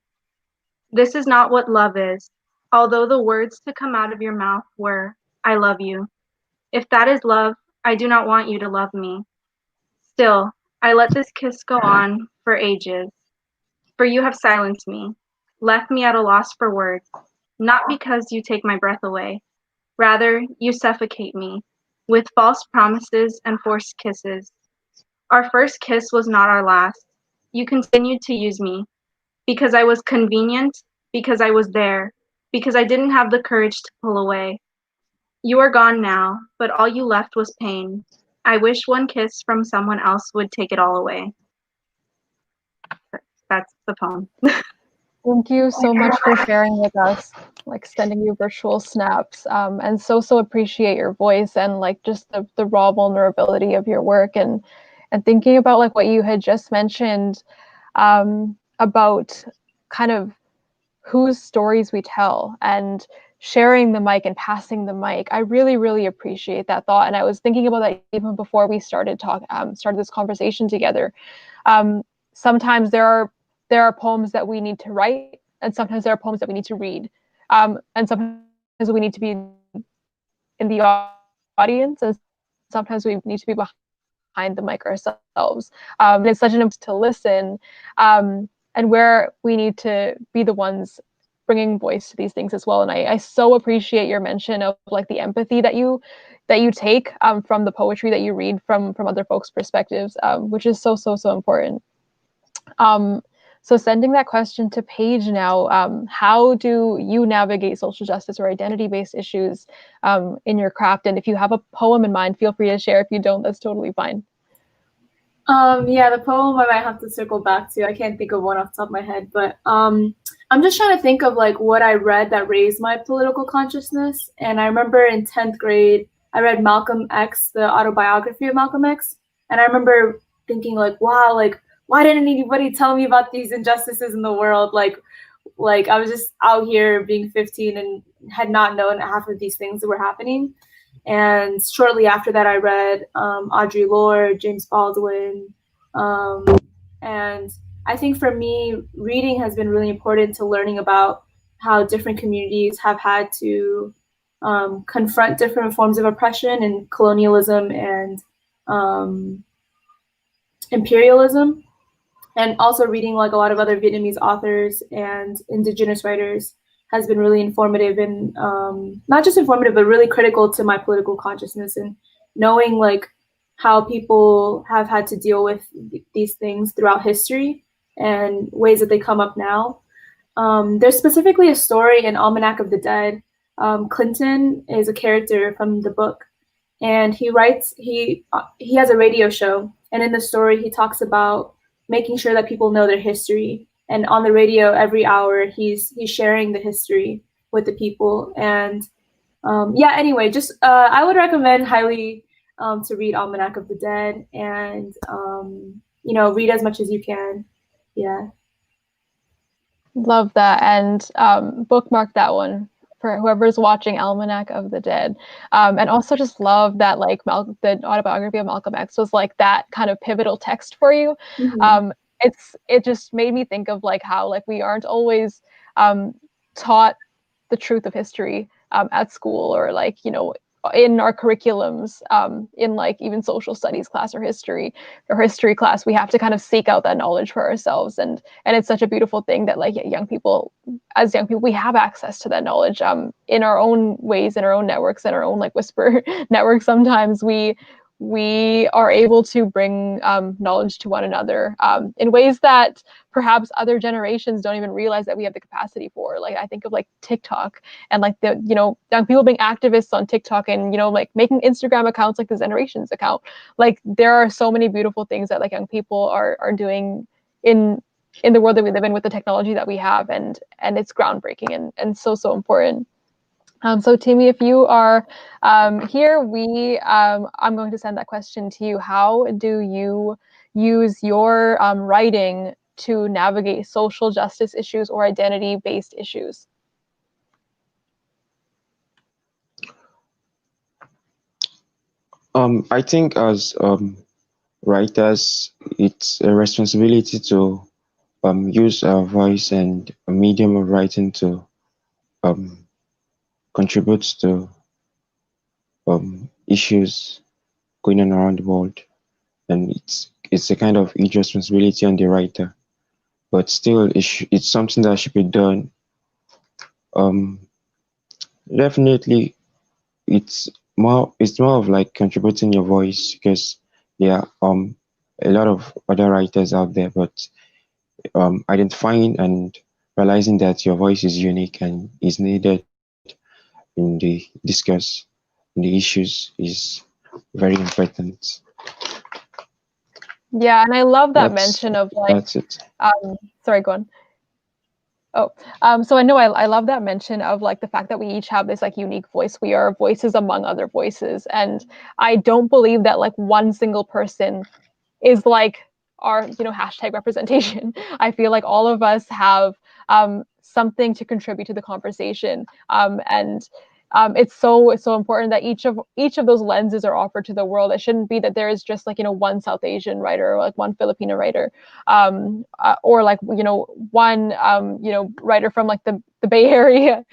This is not what love is, although the words to come out of your mouth were, I love you. If that is love, I do not want you to love me. Still, I let this kiss go on for ages, for you have silenced me, left me at a loss for words, not because you take my breath away. Rather, you suffocate me with false promises and forced kisses. Our first kiss was not our last. You continued to use me because I was convenient, because I was there, because I didn't have the courage to pull away. You are gone now, but all you left was pain. I wish one kiss from someone else would take it all away. That's the poem. Thank you so much for sharing with us, like sending you virtual snaps, and so appreciate your voice and like just the raw vulnerability of your work, and thinking about like what you had just mentioned about kind of whose stories we tell and sharing the mic and passing the mic. I really, really appreciate that thought. And I was thinking about that even before we started this conversation together. Sometimes there are poems that we need to write, and sometimes there are poems that we need to read. And sometimes we need to be in the audience, and sometimes we need to be behind the mic ourselves. And it's such an important to listen, and where we need to be the ones bringing voice to these things as well. And I so appreciate your mention of like the empathy that you take from the poetry that you read from other folks' perspectives, which is so important. So sending that question to Paige now, how do you navigate social justice or identity-based issues in your craft? And if you have a poem in mind, feel free to share. If you don't, that's totally fine. Yeah, the poem I might have to circle back to. I can't think of one off the top of my head, but I'm just trying to think of like what I read that raised my political consciousness. And I remember in 10th grade, I read Malcolm X, the autobiography of Malcolm X. And I remember thinking like, wow, like, why didn't anybody tell me about these injustices in the world? Like I was just out here being 15 and had not known half of these things that were happening. And shortly after that, I read Audre Lorde, James Baldwin. And I think for me, reading has been really important to learning about how different communities have had to confront different forms of oppression and colonialism and imperialism. And also reading like a lot of other Vietnamese authors and indigenous writers has been really informative and not just informative, but really critical to my political consciousness and knowing like how people have had to deal with these things throughout history and ways that they come up now. There's specifically a story in Almanac of the Dead. Clinton is a character from the book, and he has a radio show, and in the story he talks about making sure that people know their history. And on the radio every hour, he's sharing the history with the people. And anyway, just I would recommend highly to read Almanac of the Dead and read as much as you can. Yeah. Love that, and bookmark that one for whoever's watching Almanac of the Dead. And also just love that like the autobiography of Malcolm X was like that kind of pivotal text for you. Mm-hmm. It just made me think of like how like we aren't always taught the truth of history at school or like, in our curriculums, in like even social studies class or history class. We have to kind of seek out that knowledge for ourselves, and it's such a beautiful thing that like young people we have access to that knowledge in our own ways, in our own networks, in our own like whisper networks. Sometimes we are able to bring knowledge to one another in ways that perhaps other generations don't even realize that we have the capacity for. Like I think of like TikTok and like the young people being activists on TikTok and like making Instagram accounts like the Generations account. Like there are so many beautiful things that like young people are doing in the world that we live in with the technology that we have, and it's groundbreaking and so important. So Timi, if you are here, I'm going to send that question to you. How do you use your writing to navigate social justice issues or identity-based issues? I think as writers, it's a responsibility to use our voice and a medium of writing to contribute to issues going on around the world, and it's a kind of huge responsibility on the writer, but still it's something that should be done. Definitely, it's more of like contributing your voice, because there are a lot of other writers out there, but identifying and realizing that your voice is unique and is needed in the discuss in the issues is very important. Yeah, and I love that mention of like that's it. Sorry, go on. So I know I love that mention of like the fact that we each have this like unique voice. We are voices among other voices, and I don't believe that like one single person is like our hashtag representation. I feel like all of us have something to contribute to the conversation. And it's so important that each of those lenses are offered to the world. It shouldn't be that there is just like, one South Asian writer or like one Filipino writer, or like, one writer from like the Bay Area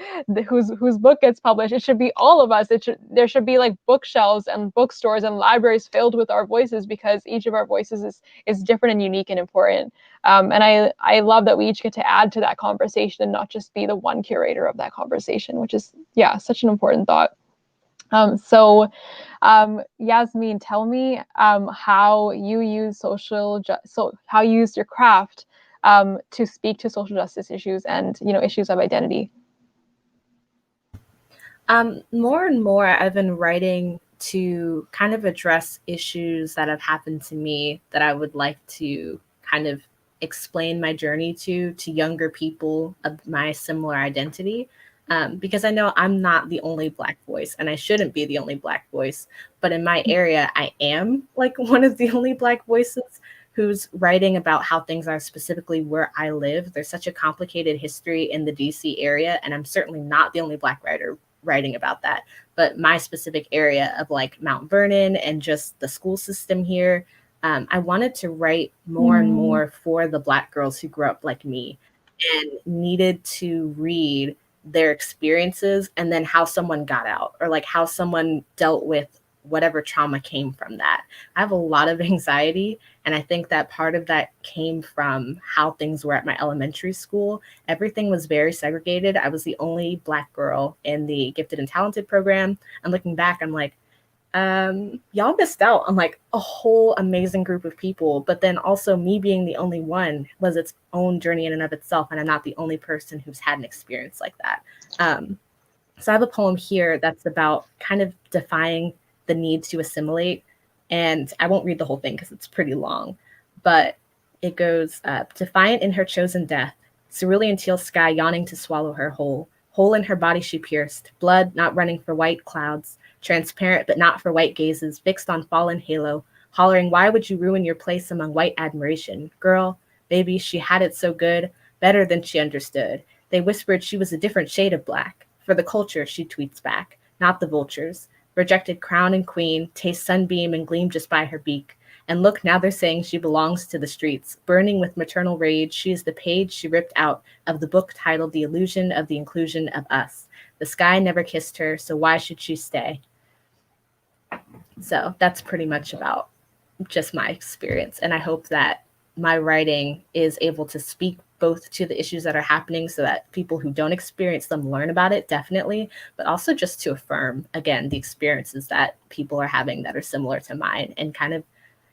whose book gets published. It should be all of us. There should be like bookshelves and bookstores and libraries filled with our voices, because each of our voices is different and unique and important. And I love that we each get to add to that conversation and not just be the one curator of that conversation, which is, such an important thought. So Yasmine, tell me how you use how you use your craft to speak to social justice issues and issues of identity. More and more, I've been writing to kind of address issues that have happened to me that I would like to kind of explain my journey to younger people of my similar identity. Because I know I'm not the only Black voice, and I shouldn't be the only Black voice, but in my area, I am like one of the only Black voices who's writing about how things are specifically where I live. There's such a complicated history in the DC area, and I'm certainly not the only Black writer writing about that. But my specific area of like Mount Vernon and just the school system here, I wanted to write more and more for the Black girls who grew up like me and needed to read their experiences and then how someone got out, or like how someone dealt with whatever trauma came from that. I have a lot of anxiety, and I think that part of that came from how things were at my elementary school. Everything was very segregated. I was the only Black girl in the gifted and talented program. And looking back, I'm like, y'all missed out on like a whole amazing group of people. But then also me being the only one was its own journey in and of itself. And I'm not the only person who's had an experience like that. So I have a poem here that's about kind of defying the need to assimilate. And I won't read the whole thing because it's pretty long, but it goes, defiant in her chosen death, cerulean teal sky yawning to swallow her whole. Hole in her body she pierced, blood not running for white clouds, transparent but not for white gazes, fixed on fallen halo, hollering, why would you ruin your place among white admiration? Girl, baby, she had it so good, better than she understood. They whispered she was a different shade of Black. For the culture, she tweets back, not the vultures. Rejected crown and queen, taste sunbeam and gleam just by her beak. And look, now they're saying she belongs to the streets. Burning with maternal rage, she is the page she ripped out of the book titled The Illusion of the Inclusion of Us. The sky never kissed her, so why should she stay? So that's pretty much about just my experience. And I hope that my writing is able to speak both to the issues that are happening so that people who don't experience them learn about it, definitely, but also just to affirm, again, the experiences that people are having that are similar to mine and kind of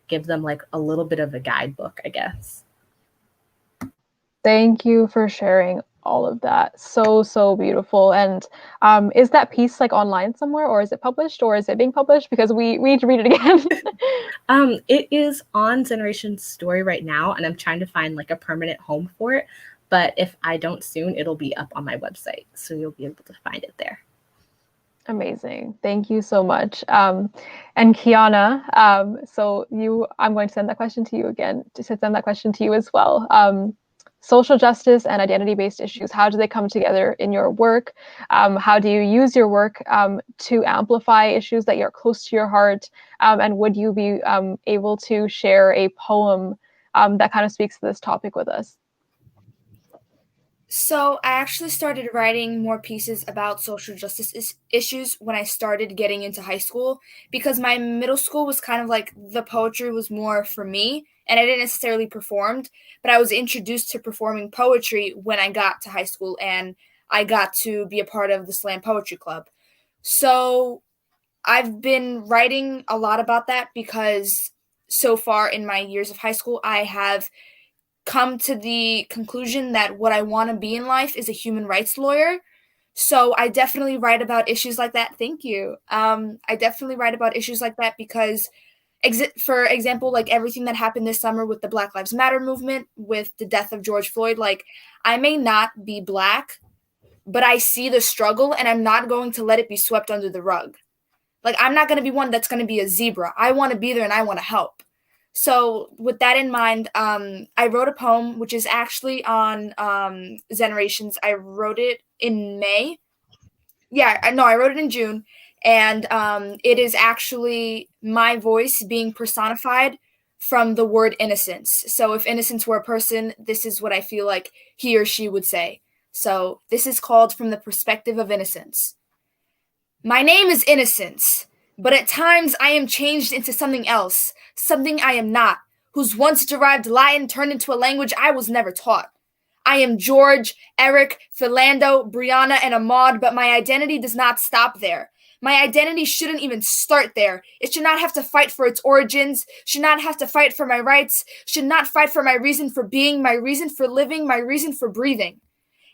give them like a little bit of a guidebook, I guess. Thank you for sharing all of that. So beautiful. And is that piece like online somewhere, or is it published, or is it being published? Because we need to read it again. It is on Generation Story right now, and I'm trying to find like a permanent home for it. But if I don't soon, it'll be up on my website, so you'll be able to find it there. Amazing. Thank you so much. And Kiana, I'm going to send that question to you again, to send that question to you as well. Social justice and identity-based issues, how do they come together in your work? How do you use your work to amplify issues that are close to your heart? And would you be able to share a poem that kind of speaks to this topic with us? So I actually started writing more pieces about social justice issues when I started getting into high school, because my middle school was kind of like the poetry was more for me, and I didn't necessarily performed, but I was introduced to performing poetry when I got to high school, and I got to be a part of the Slam Poetry Club. So I've been writing a lot about that because so far in my years of high school, I have come to the conclusion that what I want to be in life is a human rights lawyer. So I definitely write about issues like that. Thank you. I definitely write about issues like that because, for example, like everything that happened this summer with the Black Lives Matter movement, with the death of George Floyd, like I may not be Black, but I see the struggle and I'm not going to let it be swept under the rug. Like I'm not going to be one that's going to be a zebra. I want to be there and I want to help. So with that in mind, I wrote a poem, which is actually on Generations. I wrote it in May. Yeah, no, I wrote it in June. And it is actually my voice being personified from the word innocence. So if innocence were a person, this is what I feel like he or she would say. So this is called From the Perspective of Innocence. My name is Innocence, but at times I am changed into something else, something I am not, whose once derived Latin turned into a language I was never taught. I am George, Eric, Philando, Brianna, and Ahmad, but my identity does not stop there. My identity shouldn't even start there. It should not have to fight for its origins, should not have to fight for my rights, should not fight for my reason for being, my reason for living, my reason for breathing.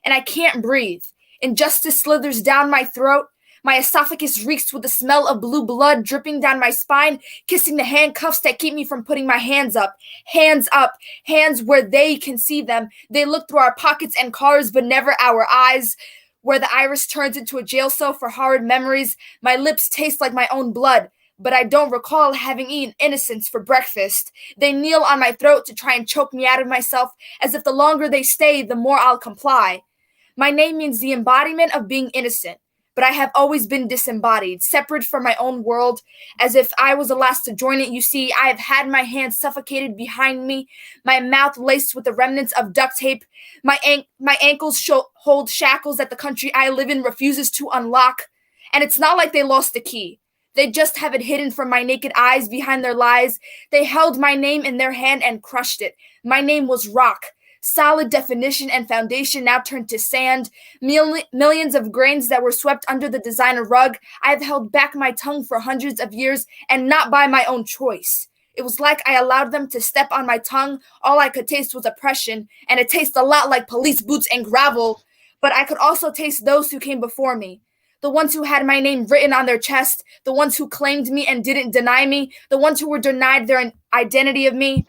And I can't breathe. Injustice slithers down my throat. My esophagus reeks with the smell of blue blood dripping down my spine, kissing the handcuffs that keep me from putting my hands up. Hands up, hands where they can see them. They look through our pockets and cars, but never our eyes. Where the iris turns into a jail cell for horrid memories. My lips taste like my own blood, but I don't recall having eaten innocence for breakfast. They kneel on my throat to try and choke me out of myself, as if the longer they stay, the more I'll comply. My name means the embodiment of being innocent, but I have always been disembodied, separate from my own world, as if I was the last to join it. You see, I have had my hands suffocated behind me, my mouth laced with the remnants of duct tape. My ankles hold shackles that the country I live in refuses to unlock. And it's not like they lost the key. They just have it hidden from my naked eyes behind their lies. They held my name in their hand and crushed it. My name was rock. Solid definition and foundation now turned to sand. Millions of grains that were swept under the designer rug. I have held back my tongue for hundreds of years, and not by my own choice. It was like I allowed them to step on my tongue. All I could taste was oppression, and it tastes a lot like police boots and gravel. But I could also taste those who came before me. The ones who had my name written on their chest. The ones who claimed me and didn't deny me. The ones who were denied their identity of me.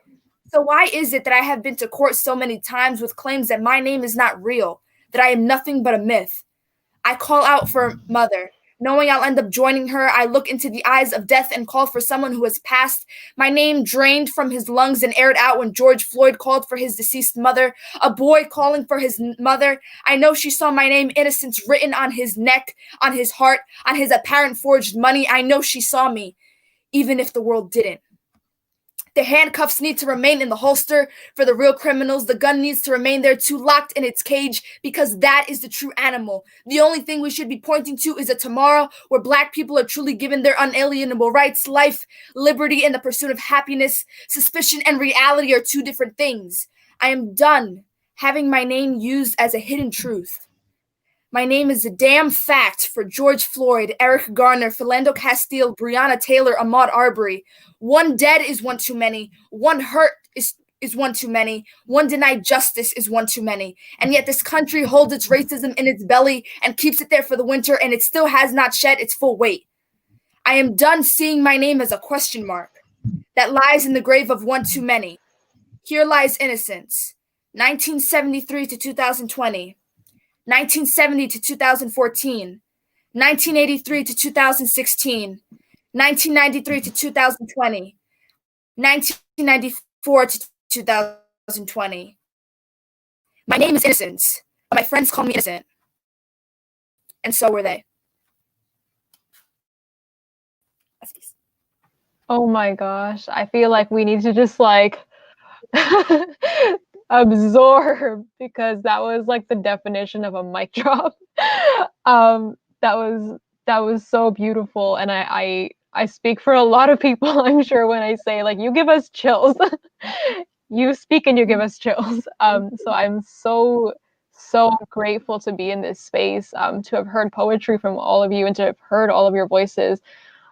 So why is it that I have been to court so many times with claims that my name is not real, that I am nothing but a myth? I call out for mother. Knowing I'll end up joining her, I look into the eyes of death and call for someone who has passed. My name drained from his lungs and aired out when George Floyd called for his deceased mother. A boy calling for his mother. I know she saw my name, Innocence, written on his neck, on his heart, on his apparent forged money. I know she saw me, even if the world didn't. The handcuffs need to remain in the holster for the real criminals. The gun needs to remain there too, locked in its cage, because that is the true animal. The only thing we should be pointing to is a tomorrow where Black people are truly given their unalienable rights, life, liberty, and the pursuit of happiness. Suspicion and reality are two different things. I am done having my name used as a hidden truth. My name is a damn fact for George Floyd, Eric Garner, Philando Castile, Breonna Taylor, Ahmaud Arbery. One dead is one too many. One hurt is one too many. One denied justice is one too many. And yet this country holds its racism in its belly and keeps it there for the winter, and it still has not shed its full weight. I am done seeing my name as a question mark that lies in the grave of one too many. Here lies innocence. 1973 to 2020. 1970 to 2014, 1983 to 2016, 1993 to 2020, 1994 to 2020. My name is Innocence, but my friends call me innocent. And so were they. Oh my gosh. I feel like we need to just like absorb, because that was like the definition of a mic drop. That was so beautiful, and I speak for a lot of people, I'm sure, when I say like you give us chills. You speak and you give us chills. So I'm so grateful to be in this space, to have heard poetry from all of you and to have heard all of your voices.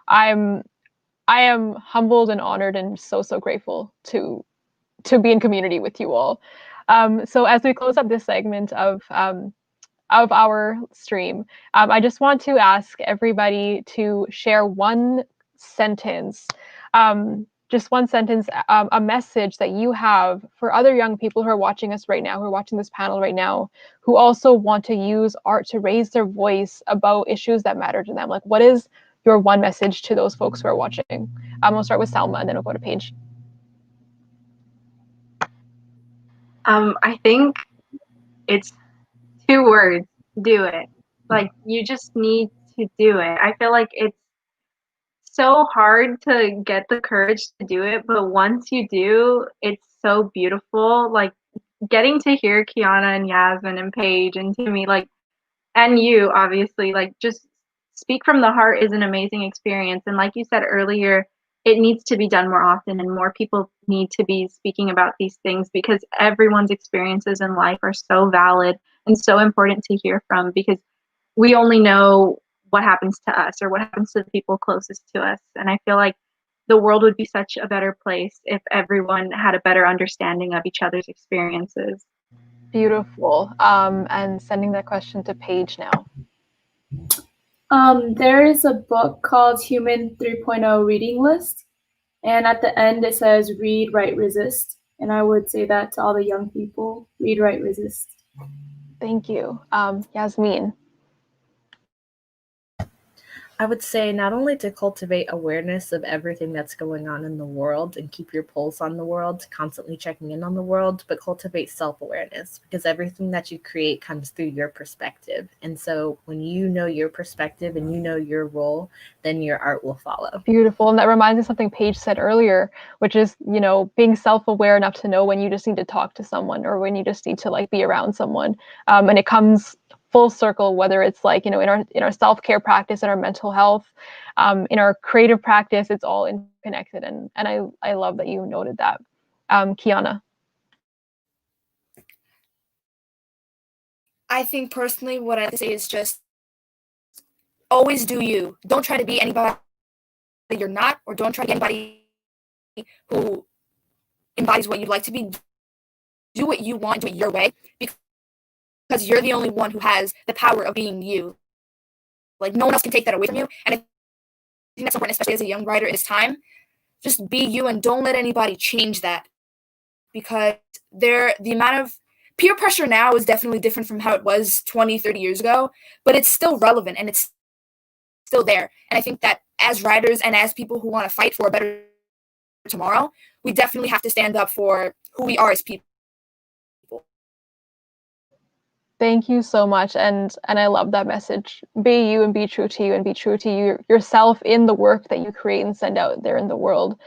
I am humbled and honored and so grateful to be in community with you all. So as we close up this segment of our stream, I just want to ask everybody to share one sentence, just one sentence, a message that you have for other young people who are watching us right now, who are watching this panel right now, who also want to use art to raise their voice about issues that matter to them. Like, what is your one message to those folks who are watching? We'll start with Salma and then we'll go to Paige. I think it's 2 words: do it. Like, you just need to do it. I feel like it's so hard to get the courage to do it, but once you do, it's so beautiful. Like, getting to hear Kiana and Yasmin and Paige and Timi, like, and you obviously, like, just speak from the heart is an amazing experience. And like you said earlier, it needs to be done more often, and more people need to be speaking about these things, because everyone's experiences in life are so valid and so important to hear from, because we only know what happens to us or what happens to the people closest to us. And I feel like the world would be such a better place if everyone had a better understanding of each other's experiences. Beautiful. And sending that question to Paige now. There is a book called Human 3.0 Reading List, and at the end it says read, write, resist. And I would say that to all the young people: read, write, resist. Thank you. Yasmine. I would say not only to cultivate awareness of everything that's going on in the world and keep your pulse on the world, constantly checking in on the world, but cultivate self-awareness, because everything that you create comes through your perspective. And so when you know your perspective and you know your role, then your art will follow. Beautiful. And that reminds me of something Paige said earlier, which is, being self-aware enough to know when you just need to talk to someone or when you just need to be around someone. And it comes full circle, whether it's in our self-care practice, in our mental health, in our creative practice, it's all interconnected. And I love that you noted that. Kiana. I think personally what I like to say is just always do you. Don't try to be anybody you're not, or don't try to be anybody who embodies what you'd like to be. Do what you want, do it your way, because you're the only one who has the power of being you. Like, no one else can take that away from you. And I think that's important, especially as a young writer in this time. Just be you and don't let anybody change that, because the amount of peer pressure now is definitely different from how it was 20, 30 years ago, but it's still relevant and it's still there. And I think that as writers and as people who want to fight for a better tomorrow, we definitely have to stand up for who we are as people. Thank you so much, and I love that message. Be you and be true to you, and be true to yourself in the work that you create and send out there in the world.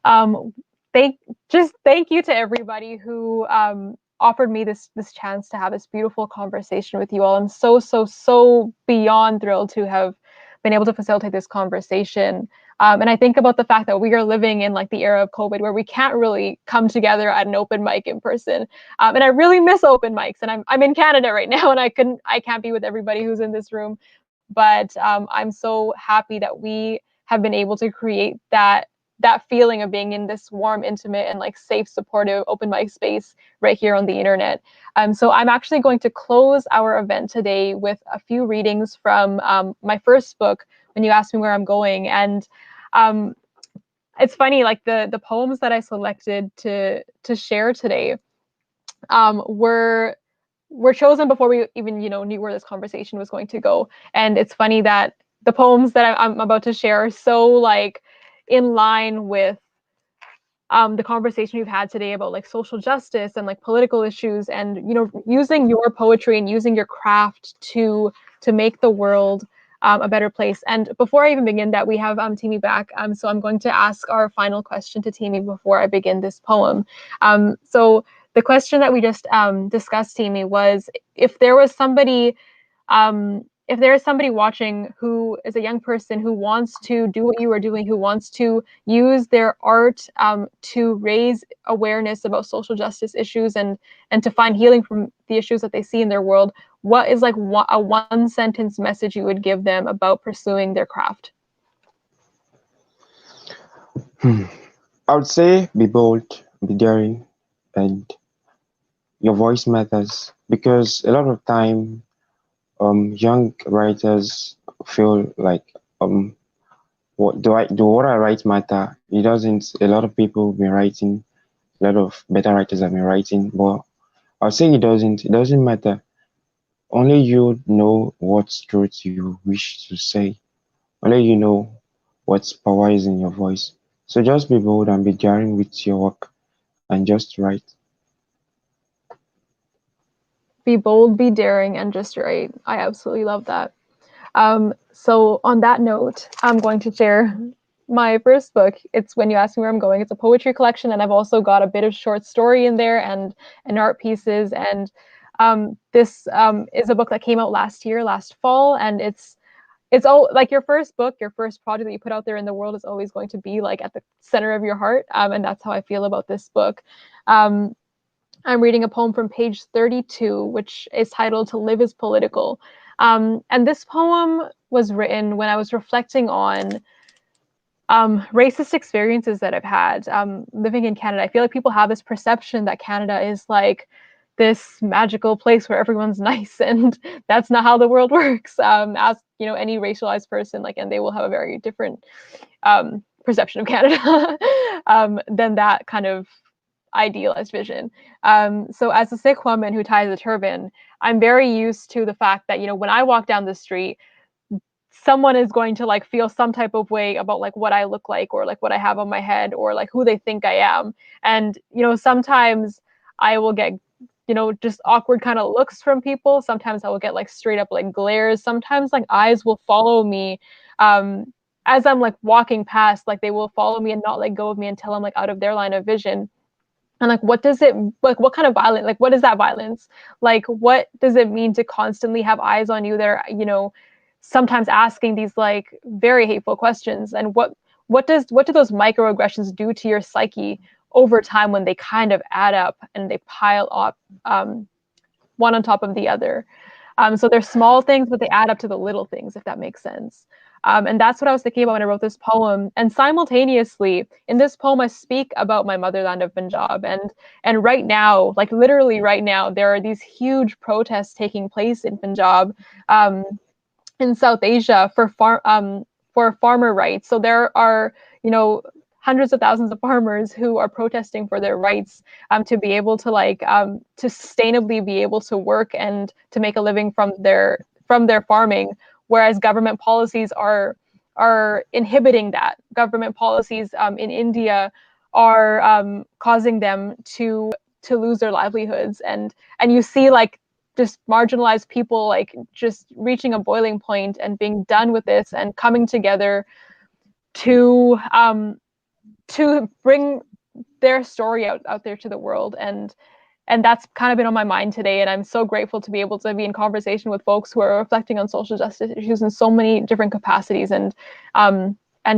Thank you to everybody who offered me this chance to have this beautiful conversation with you all. I'm so beyond thrilled to have been able to facilitate this conversation. And I think about the fact that we are living in the era of COVID, where we can't really come together at an open mic in person. And I really miss open mics. And I'm in Canada right now, and I can't be with everybody who's in this room. But I'm so happy that we have been able to create that feeling of being in this warm, intimate, and safe, supportive open mic space right here on the internet. So I'm actually going to close our event today with a few readings from my first book, When You Ask Me Where I'm Going. And it's funny, the poems that I selected to share today were chosen before we even knew where this conversation was going to go. And it's funny that the poems that I'm about to share are so in line with the conversation we've had today about social justice and political issues, and using your poetry and using your craft to make the world a better place. And before I even begin that, we have Timi back, so I'm going to ask our final question to Timi before I begin this poem. So the question that we just discussed, Timi, was if there is somebody watching who is a young person who wants to do what you are doing, who wants to use their art to raise awareness about social justice issues and to find healing from the issues that they see in their world, what is a one sentence message you would give them about pursuing their craft? I would say be bold, be daring, and your voice matters, because a lot of time young writers feel like what I write matter? It doesn't. A lot of people have been writing, a lot of better writers have been writing, but I'll say it doesn't matter. Only you know what truth you wish to say. Only you know what power is in your voice. So just be bold and be daring with your work and just write. Be bold, be daring, and just right. I absolutely love that. So on that note, I'm going to share my first book. It's When You Ask Me Where I'm Going. It's a poetry collection, and I've also got a bit of short story in there and art pieces. And this is a book that came out last fall, and it's all like your first book, your first project that you put out there in the world is always going to be like at the center of your heart. And that's how I feel about this book. I'm reading a poem from page 32, which is titled To Live is Political. And this poem was written when I was reflecting on racist experiences that I've had living in Canada. I feel like people have this perception that Canada is like this magical place where everyone's nice, and that's not how the world works. As you know, any racialized person, like, and they will have a very different perception of Canada than that kind of idealized vision. So as a Sikh woman who ties a turban, I'm very used to the fact that, you know, when I walk down the street, someone is going to like feel some type of way about like what I look like or like what I have on my head or like who they think I am. And, you know, sometimes I will get, you know, just awkward kind of looks from people. Sometimes I will get like straight up like glares. Sometimes like eyes will follow me as I'm like walking past, like they will follow me and not let go of me until I'm like out of their line of vision. And like, what does it, like, what kind of violence, like, what is that violence? Like, what does it mean to constantly have eyes on you that are, you know, sometimes asking these like very hateful questions? And what do those microaggressions do to your psyche over time when they kind of add up and they pile up one on top of the other? So they're small things, but they add up to the little things, if that makes sense. And that's what I was thinking about when I wrote this poem. And simultaneously, in this poem, I speak about my motherland of Punjab. And right now, like literally right now, there are these huge protests taking place in Punjab, in South Asia for farmer rights. So there are, you know, hundreds of thousands of farmers who are protesting for their rights to be able to like to sustainably be able to work and to make a living from their farming, whereas government policies are inhibiting that. Government policies in India are causing them to lose their livelihoods, and you see like just marginalized people like just reaching a boiling point and being done with this and coming together to bring their story out there to the world. And that's kind of been on my mind today, and I'm so grateful to be able to be in conversation with folks who are reflecting on social justice issues in so many different capacities, and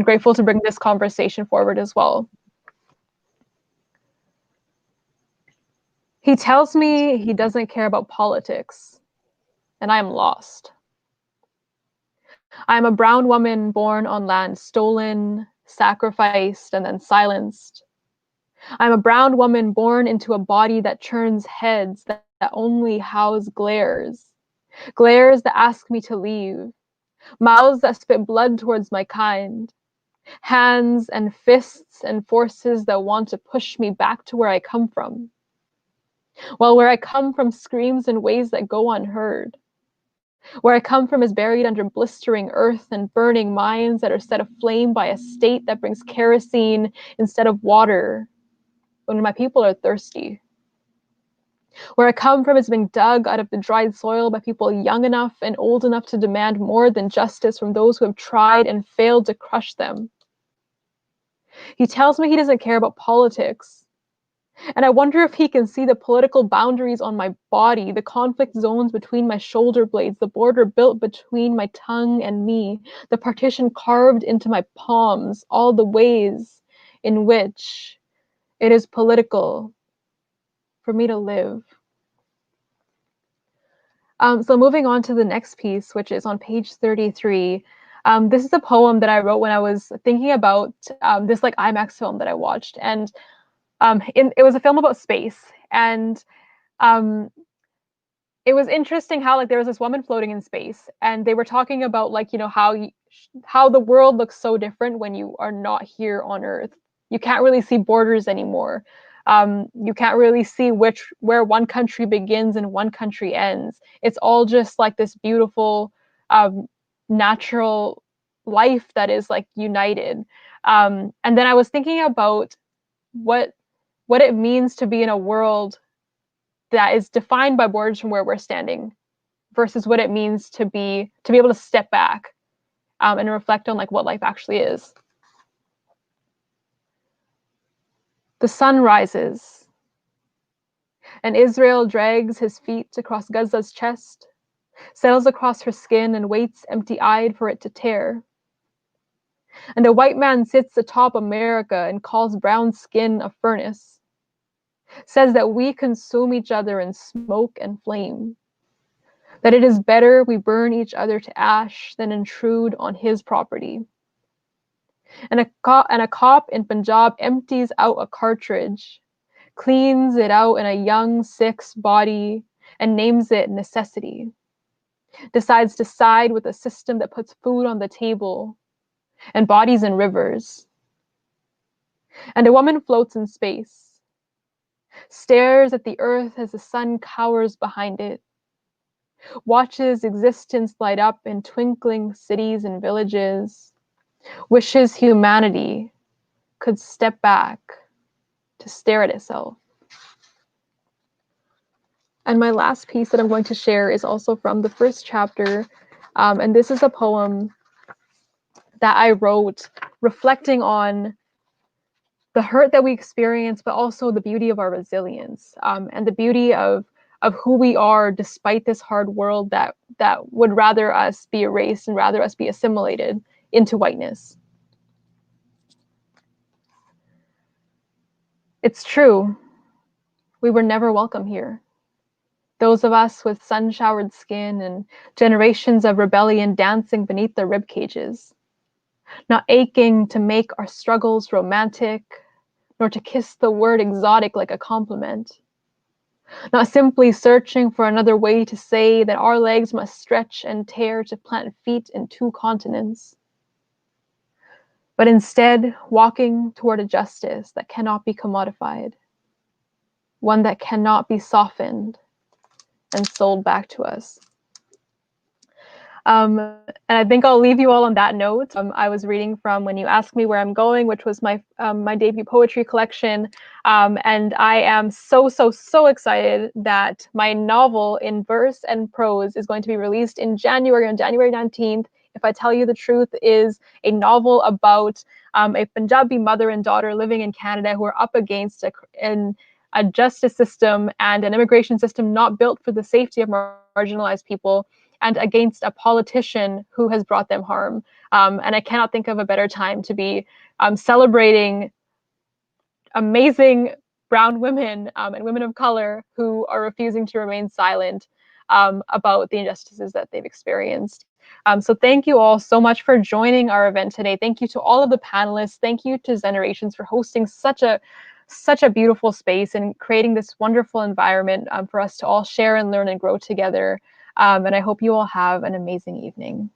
grateful to bring this conversation forward as well. He tells me he doesn't care about politics, and I am lost. I am a brown woman born on land stolen, sacrificed, and then silenced. I'm a brown woman born into a body that churns heads that only house glares that ask me to leave, mouths that spit blood towards my kind, hands and fists and forces that want to push me back to where I come from. Well, where I come from screams in ways that go unheard. Where I come from is buried under blistering earth and burning mines that are set aflame by a state that brings kerosene instead of water when my people are thirsty. Where I come from is being dug out of the dried soil by people young enough and old enough to demand more than justice from those who have tried and failed to crush them. He tells me he doesn't care about politics. And I wonder if he can see the political boundaries on my body, the conflict zones between my shoulder blades, the border built between my tongue and me, the partition carved into my palms, all the ways in which it is political for me to live. So moving on to the next piece, which is on page 33. This is a poem that I wrote when I was thinking about this like IMAX film that I watched. And it was a film about space, and it was interesting how like there was this woman floating in space, and they were talking about like, you know, how the world looks so different when you are not here on Earth. You can't really see borders anymore. You can't really see where one country begins and one country ends. It's all just like this beautiful natural life that is like united. And then I was thinking about what it means to be in a world that is defined by borders from where we're standing, versus what it means to be able to step back and reflect on like what life actually is. The sun rises, and Israel drags his feet across Gaza's chest, settles across her skin and waits empty-eyed for it to tear. And a white man sits atop America and calls brown skin a furnace, says that we consume each other in smoke and flame, that it is better we burn each other to ash than intrude on his property. And a cop in Punjab empties out a cartridge, cleans it out in a young Sikh's body, and names it necessity. Decides to side with a system that puts food on the table and bodies in rivers. And a woman floats in space, stares at the earth as the sun cowers behind it, watches existence light up in twinkling cities and villages, wishes humanity could step back to stare at itself. And my last piece that I'm going to share is also from the first chapter, and this is a poem that I wrote reflecting on the hurt that we experience, but also the beauty of our resilience, and the beauty of who we are despite this hard world that would rather us be erased and rather us be assimilated into whiteness. It's true, we were never welcome here. Those of us with sun-showered skin and generations of rebellion dancing beneath their rib cages, not aching to make our struggles romantic, nor to kiss the word exotic like a compliment, not simply searching for another way to say that our legs must stretch and tear to plant feet in 2 continents, but instead walking toward a justice that cannot be commodified, one that cannot be softened and sold back to us. And I think I'll leave you all on that note. I was reading from When You Ask Me Where I'm Going, which was my debut poetry collection. And I am so excited that my novel in verse and prose is going to be released in January, on January 19th. If I Tell You the Truth is a novel about a Punjabi mother and daughter living in Canada who are up against a justice system and an immigration system not built for the safety of marginalized people, and against a politician who has brought them harm. And I cannot think of a better time to be celebrating amazing brown women and women of color who are refusing to remain silent about the injustices that they've experienced. So thank you all so much for joining our event today. Thank you to all of the panelists. Thank you to Generations for hosting such a beautiful space and creating this wonderful environment for us to all share and learn and grow together. And I hope you all have an amazing evening.